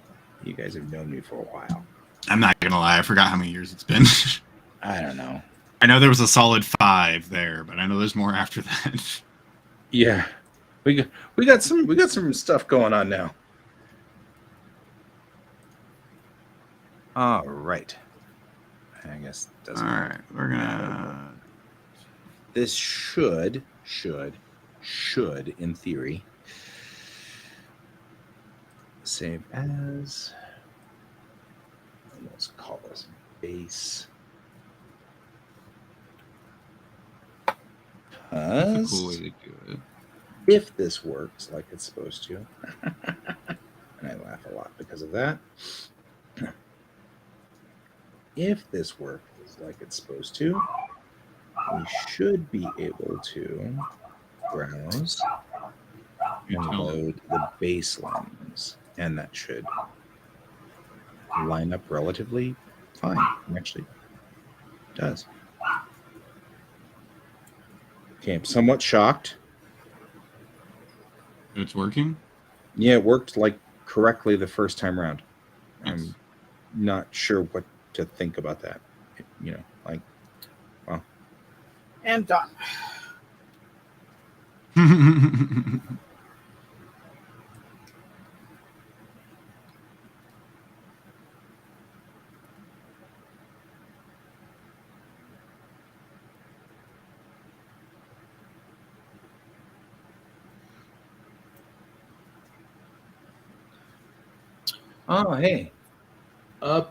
you guys have known me for a while. I'm not going to lie. I forgot how many years it's been. I don't know. I know there was a solid 5 there, but I know there's more after that. Yeah. We got some stuff going on now. All right. I guess it doesn't. All right, we're gonna. This should in theory save as. Let's call this base. That's a cool way to do it. If this works like it's supposed to, and I laugh a lot because of that. If this works like it's supposed to, we should be able to browse and load the baselines, and that should line up relatively fine. Actually, it does. Okay, I'm somewhat shocked. It's working? Yeah, it worked like correctly the first time around. Nice. I'm not sure what to think about that. You know, like, well. And done. Oh, hey. Oh,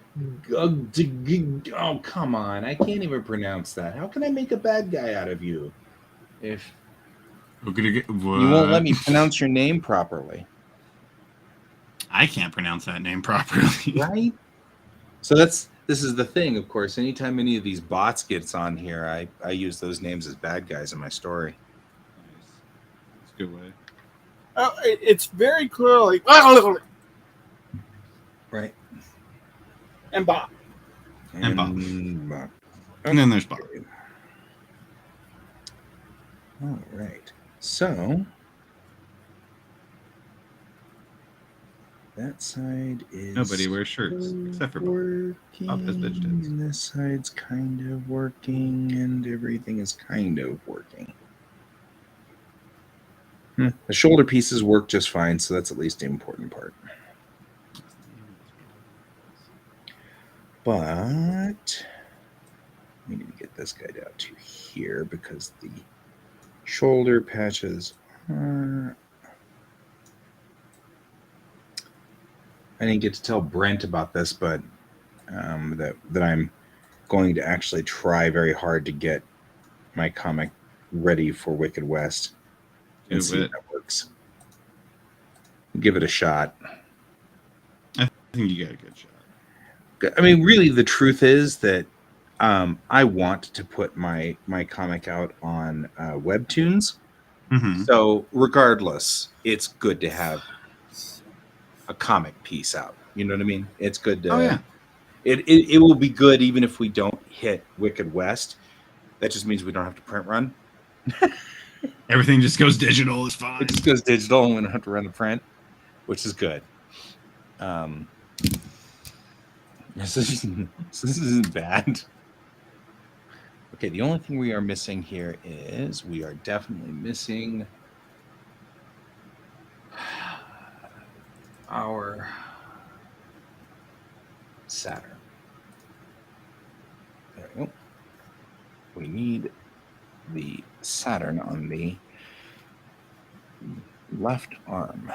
come on. I can't even pronounce that. How can I make a bad guy out of you if We're gonna get, you won't let me pronounce your name properly? I can't pronounce that name properly. Right? So this is the thing, of course. Anytime any of these bots gets on here, I use those names as bad guys in my story. Nice. That's a good way. It's very clearly Right. and Bob. And Bob. Bob. And then there's Bob. All right. So that side is Nobody wears shirts except for Bob. working. Bob has vegetables. And this side's kind of working, and everything is kind of working. The shoulder pieces work just fine, so that's at least the important part. But we need to get this guy down to here because the shoulder patches are... I didn't get to tell Brent about this, but that I'm going to actually try very hard to get my comic ready for Wicked West and see if that works. Give it a shot. I think you got a good shot. I mean, really, the truth is that I want to put my comic out on Webtoons. Mm-hmm. So regardless, it's good to have a comic piece out. You know what I mean? It's good to... Oh, yeah. It will be good even if we don't hit Wicked West. That just means we don't have to print run. Everything just goes digital. It's fine. It just goes digital and we don't have to run the print, which is good. This isn't bad. Okay, the only thing we are missing here is we are definitely missing our Saturn. There we go. We need the Saturn on the left arm.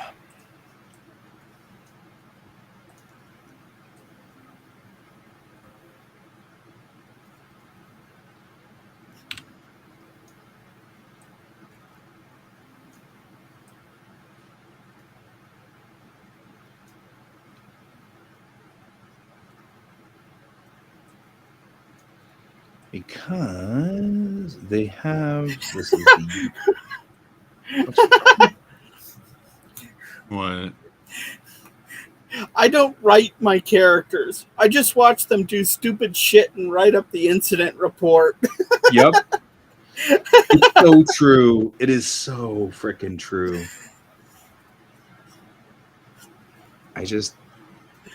Because they have this is the What? I don't write my characters. I just watch them do stupid shit and write up the incident report. Yep. It's so true. It is so freaking true.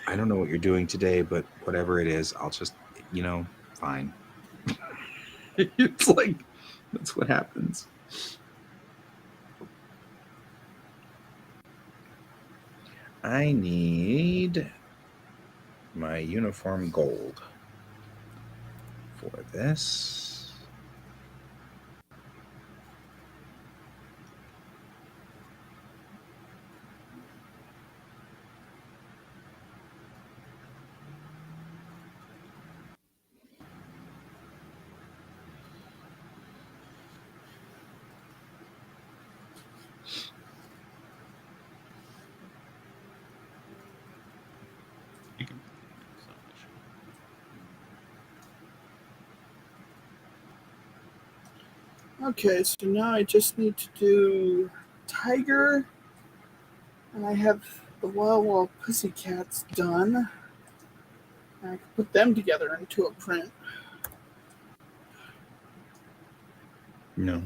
I don't know what you're doing today, but whatever it is, I'll just, fine. It's like, that's what happens. I need my uniform gold for this. Okay, so now I just need to do tiger, and I have the Wild Pussycats done. And I can put them together into a print. No.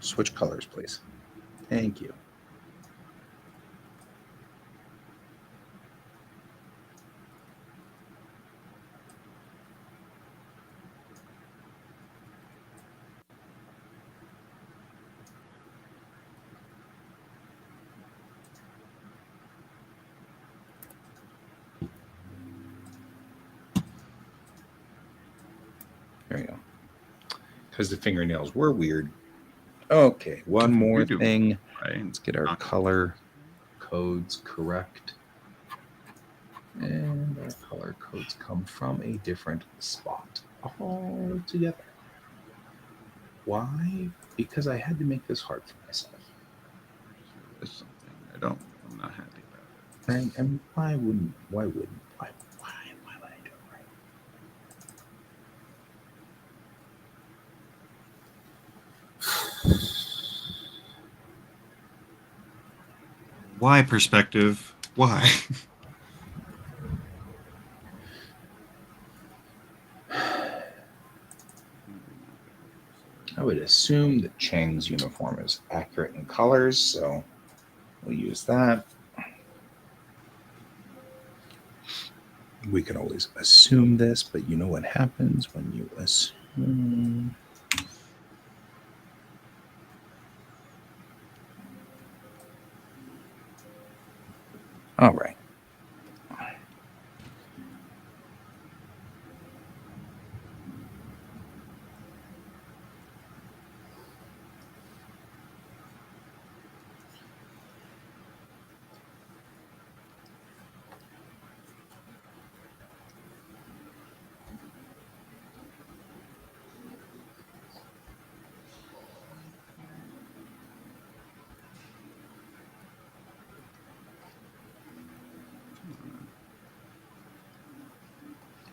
Switch colors, please. Thank you. There you go. Because the fingernails were weird. Okay, one more thing. Let's get our color codes correct. And our color codes come from a different spot all together. Why? Because I had to make this hard for myself. There's something I'm not happy about it. And why wouldn't I do it right? Why perspective? Why? I would assume that Chang's uniform is accurate in colors, so we'll use that. We can always assume this, but you know what happens when you assume. All right.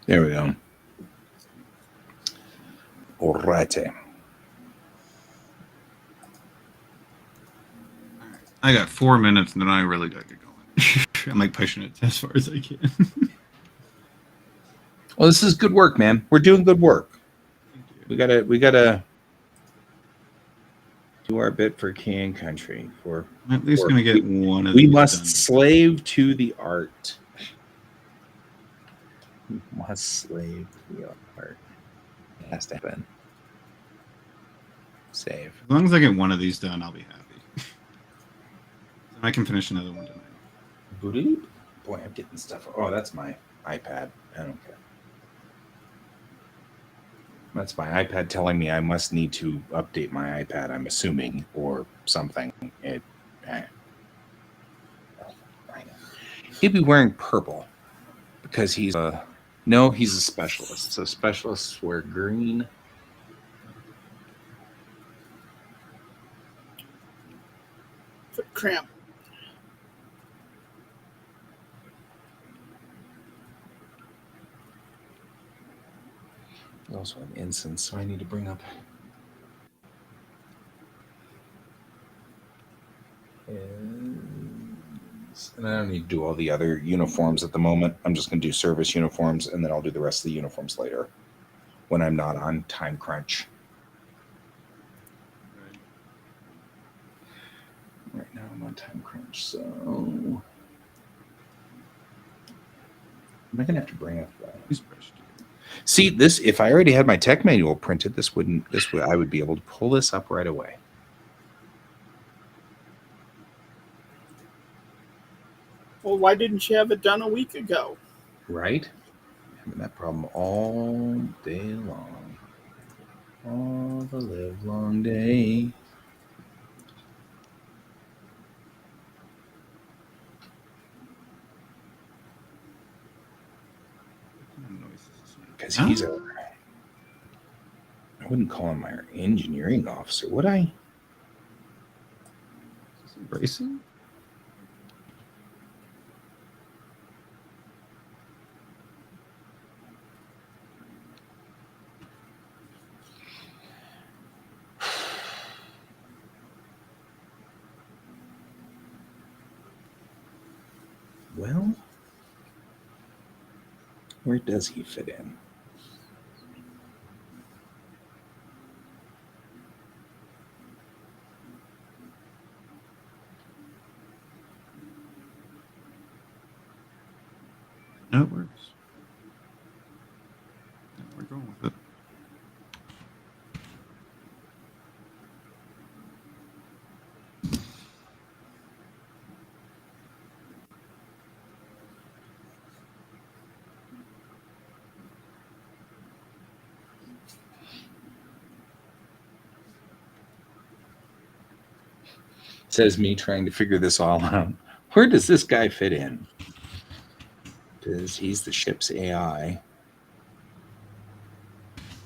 There we go. All right. I got 4 minutes, and then I really gotta get going. I'm like pushing it as far as I can. Well, this is good work, man. We're doing good work. We gotta do our bit for King Country. For I'm at least gonna get one of we these must done. slave to the art. We must slave to the art. It has to happen. Save. As long as I get one of these done, I'll be happy. I can finish another one tonight. Boop. Boy, I'm getting stuff. Oh, that's my iPad. I don't care. That's my iPad telling me I must need to update my iPad, I'm assuming, or something. He'd be wearing purple because he's he's a specialist. So specialists wear green. Foot cramp. I also have incense, so I need to bring up. And I don't need to do all the other uniforms at the moment. I'm just going to do service uniforms, and then I'll do the rest of the uniforms later when I'm not on time crunch. Right now I'm on time crunch, so Am I gonna have to bring up see this? If I already had my tech manual printed, I would be able to pull this up right away. Well, why didn't you have it done a week ago? Right? Having that problem all day long. All the live long day. Because he's a... I wouldn't call him my engineering officer, would I? Is this racing? Well, where does he fit in? No, it works. Yeah, we're going with it. Says me trying to figure this all out. Where does this guy fit in? Because he's the ship's AI. I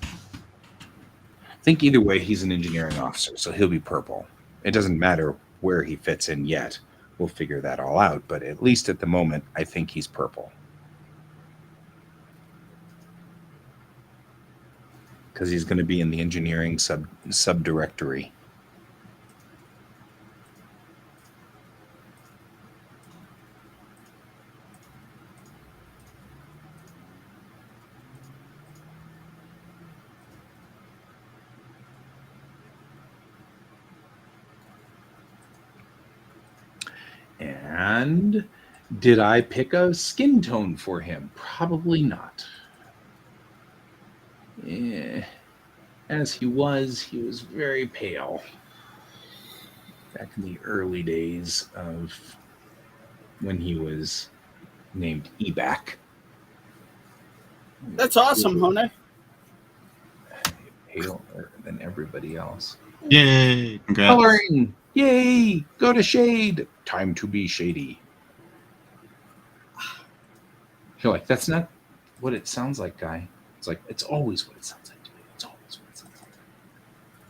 think either way, he's an engineering officer, so he'll be purple. It doesn't matter where he fits in yet. We'll figure that all out. But at least at the moment, I think he's purple. Because he's going to be in the engineering subdirectory. And did I pick a skin tone for him? Probably not. As he was very pale. Back in the early days of when he was named Ebac. That's awesome, Hone. Paler than everybody else. Yay! Congrats. Coloring! Yay! Go to shade! Time to be shady. You're like, that's not what it sounds like, guy. It's like, it's always what it sounds like to me. It's always what it sounds like.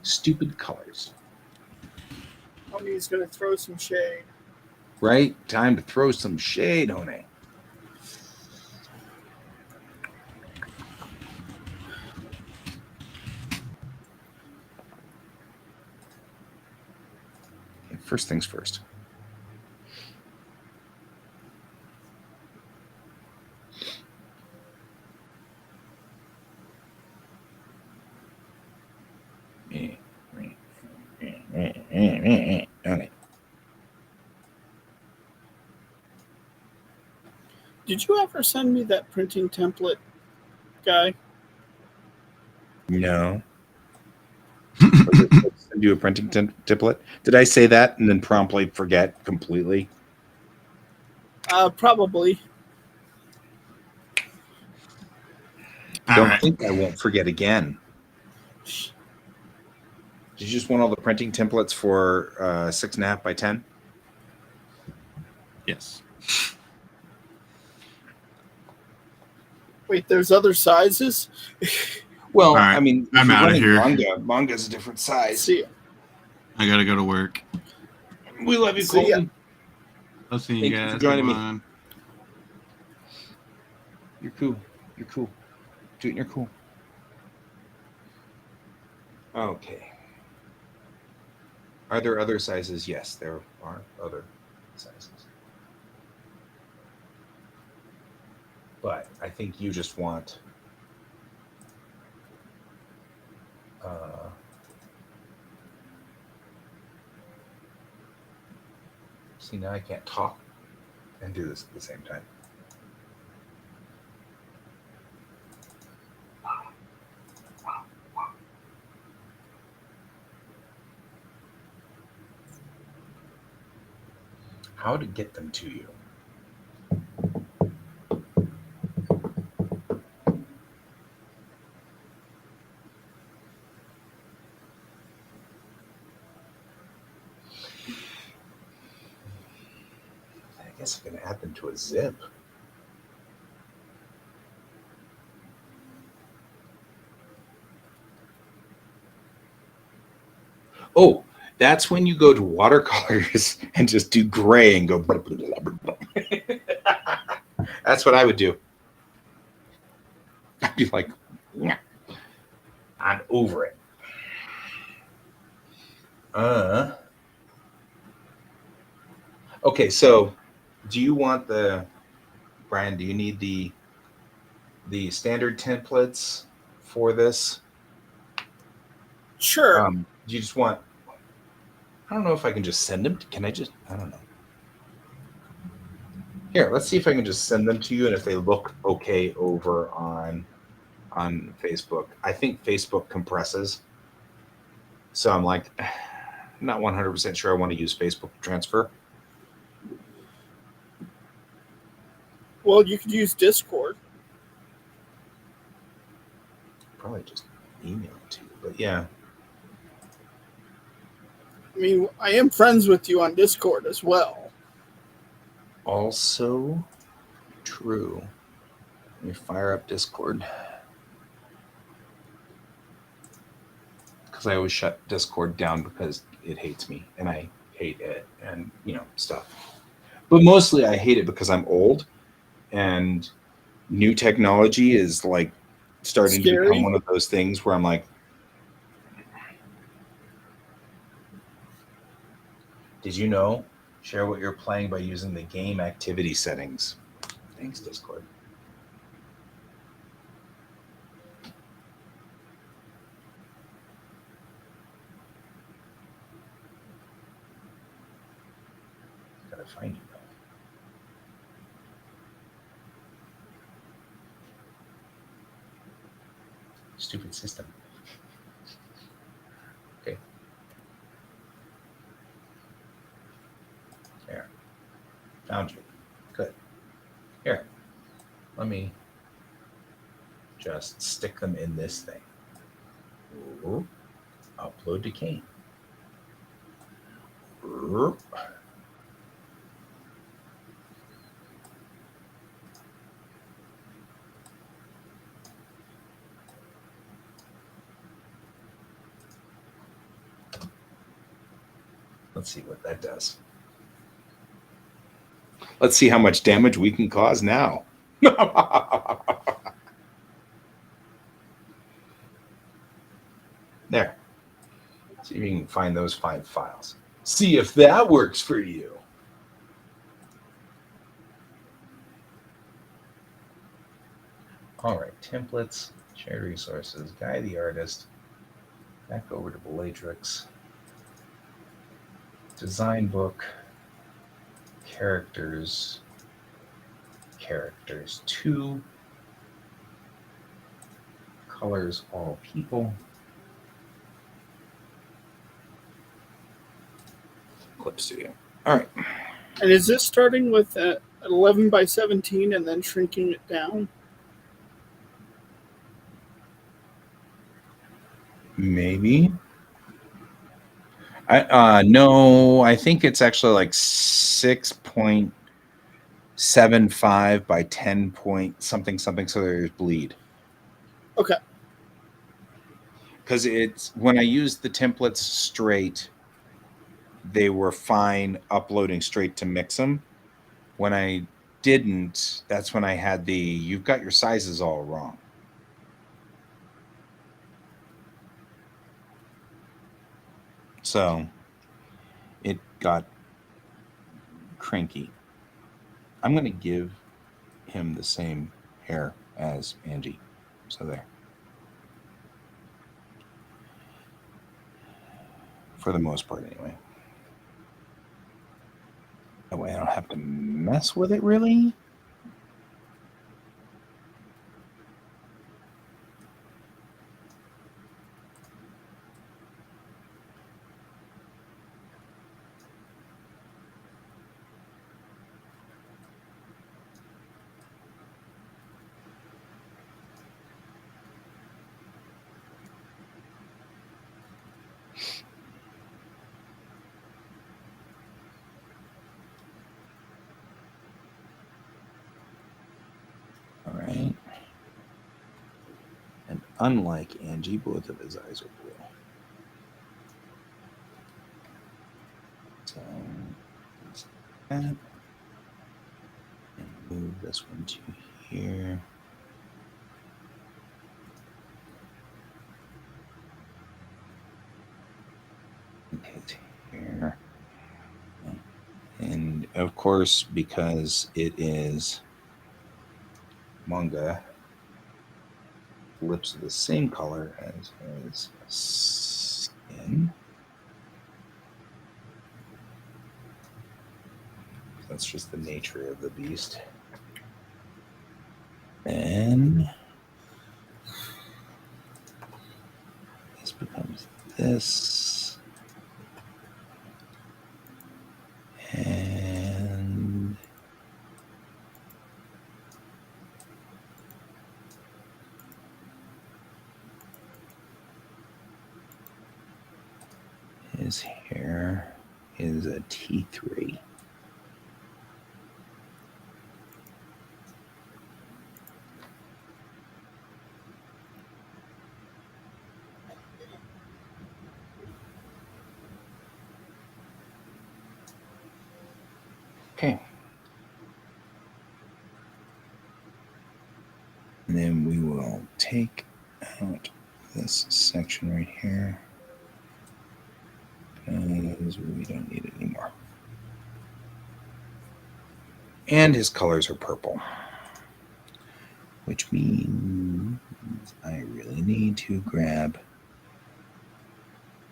Stupid colors. Hone's going to throw some shade. Right? Time to throw some shade, Hone. Okay, first things first. Okay. Did you ever send me that printing template, guy? No. Do a printing template. Did I say that and then promptly forget completely? Probably. Don't think I won't forget again. Did you just want all the printing templates for 6.5 by 10? Yes. Wait, there's other sizes? Well, right, I mean, I'm out of here. Manga's a different size. See ya. I gotta go to work. We love you, See ya. Colton. I'll see you Thank you guys. for joining me. Everyone. You're cool. You're cool. Dude, you're cool. Okay. Are there other sizes? Yes, there are other sizes. But I think you just want see, now I can't talk and do this at the same time. how to get them to you. I guess I can add them to a zip. Oh, that's when you go to watercolors and just do gray and go. Blah, blah, blah, blah, blah. That's what I would do. I'd be like, "Nyah, I'm over it. Okay, so do you want Brian, do you need the standard templates for this? Sure. Do you just want, I don't know if I can just send them. Can I just, I don't know. Here, let's see if I can just send them to you and if they look okay over on Facebook. I think Facebook compresses. So I'm like, not 100% sure I want to use Facebook to transfer. Well, you could use Discord. Probably just email it to you, but yeah. I mean, I am friends with you on Discord as well. Also true. Let me fire up Discord. Because I always shut Discord down because it hates me and I hate it and, stuff. But mostly I hate it because I'm old and new technology is like starting to become Scary. one of those things where I'm like, did you know? Share what you're playing by using the game activity settings. Thanks, Discord. Gotta find you though. Stupid system. Okay. There. Found you. Good. Here. Let me just stick them in this thing. Ooh. Upload to Kane. Ooh. Let's see what that does. Let's see how much damage we can cause now. There. See if you can find those 5 files. See if that works for you. All right, templates, shared resources, guide the artist, back over to Bellatrix, design book, characters 2, colors all people, Clip Studio. All right. And is this starting with 11 by 17 and then shrinking it down? Maybe. No, I think it's actually like 6.75 by 10 point something, so there's bleed. Okay. Because it's when I used the templates straight, they were fine uploading straight to Mix'em. When I didn't, that's when I had you've got your sizes all wrong. So it got cranky. I'm going to give him the same hair as Angie. So there. For the most part, anyway. That way I don't have to mess with it, really. unlike Angie, both of his eyes are blue. So let's do that. And move this one to here. And his hair. And of course, because it is manga, lips are the same color as his skin. That's just the nature of the beast. Then this becomes this. And his hair is a T3. Okay. And then we will take out this section right here because we don't need it anymore. And his colors are purple, which means I really need to grab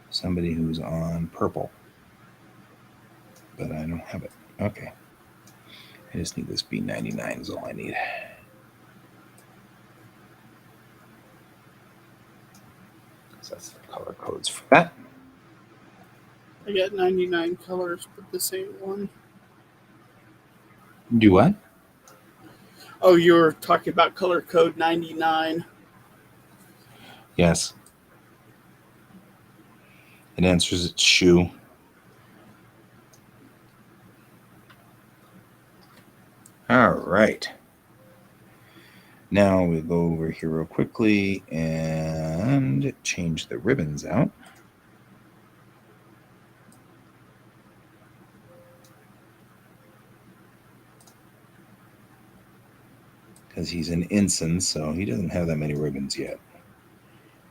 somebody who's on purple, but I don't have it. Okay. I just need this B99 is all I need. So that's the color codes for that. I got 99 colors, but this ain't one. Do what? Oh, you were talking about color code 99. Yes. It answers its shoe. All right. Now we'll go over here real quickly and change the ribbons out. Because he's an ensign, so he doesn't have that many ribbons yet.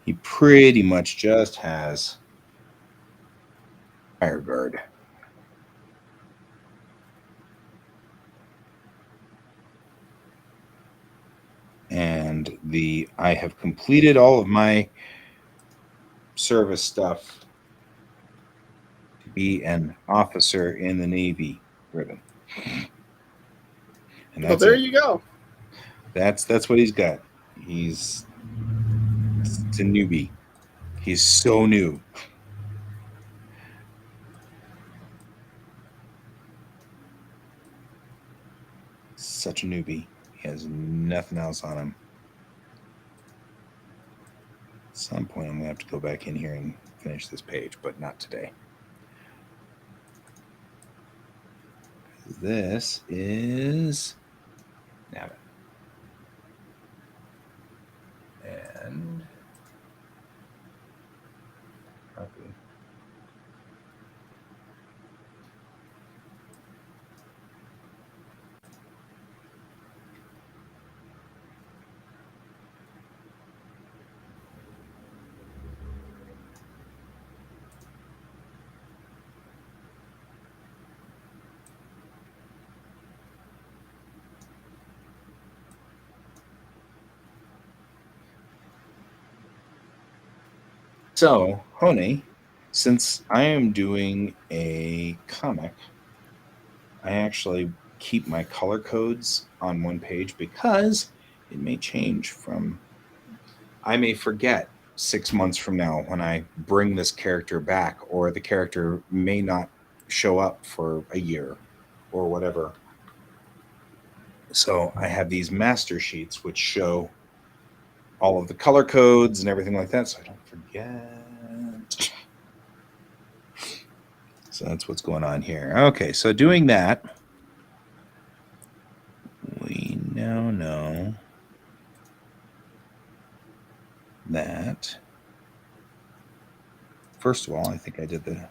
He pretty much just has fire guard. And I have completed all of my service stuff to be an officer in the Navy ribbon. And Well, there you go. That's what he's got. It's a newbie. He's so new. Such a newbie. He has nothing else on him. At some point, I'm going to have to go back in here and finish this page, but not today. This is Navin. And copy. So, Hone, since I am doing a comic, I actually keep my color codes on one page because it may change from. I may forget 6 months from now when I bring this character back, or the character may not show up for a year or whatever. So I have these master sheets which show all of the color codes and everything like that, so I don't forget. So that's what's going on here. Okay, so doing that, we now know that. First of all, I think I did the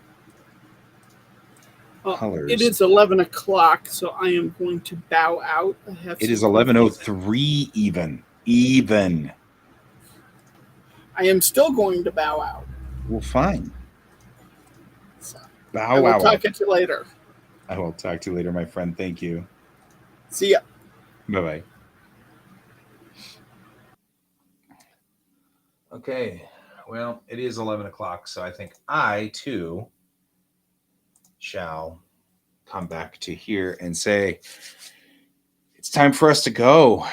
colors. It is 11 o'clock, so I am going to bow out. It is 11:03 even. Even. I am still going to bow out. Well, fine. So, Bow I will wow. talk to you later. I will talk to you later, my friend. Thank you. See ya. Bye-bye. Okay. Well, it is 11 o'clock, so I think I, too, shall come back to here and say, it's time for us to go.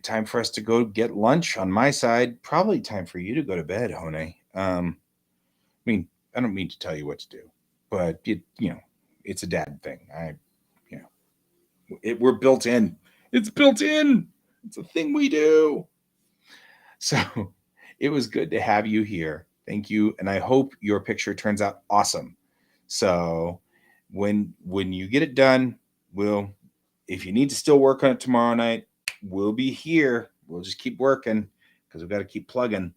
Time for us to go get lunch on my side. Probably time for you to go to bed, Hone. I mean, I don't mean to tell you what to do, but it's a dad thing. We're built in. It's built in. It's a thing we do. So it was good to have you here. Thank you. And I hope your picture turns out awesome. So when you get it done, if you need to still work on it tomorrow night, we'll be here. We'll just keep working because we've got to keep plugging.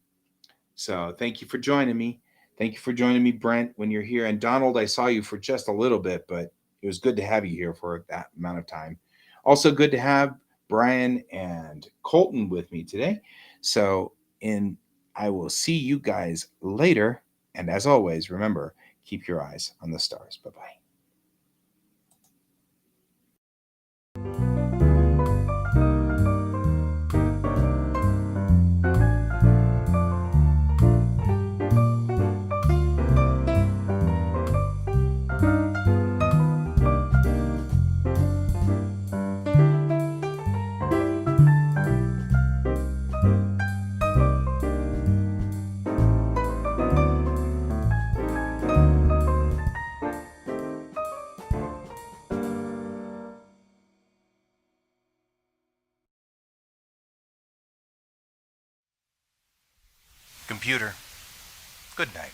So thank you for joining me. Thank you for joining me, Brent, when you're here. And Donald, I saw you for just a little bit, but it was good to have you here for that amount of time. Also good to have Brian and Colton with me today. So I will see you guys later. And as always, remember, keep your eyes on the stars. Bye-bye. Computer, good night.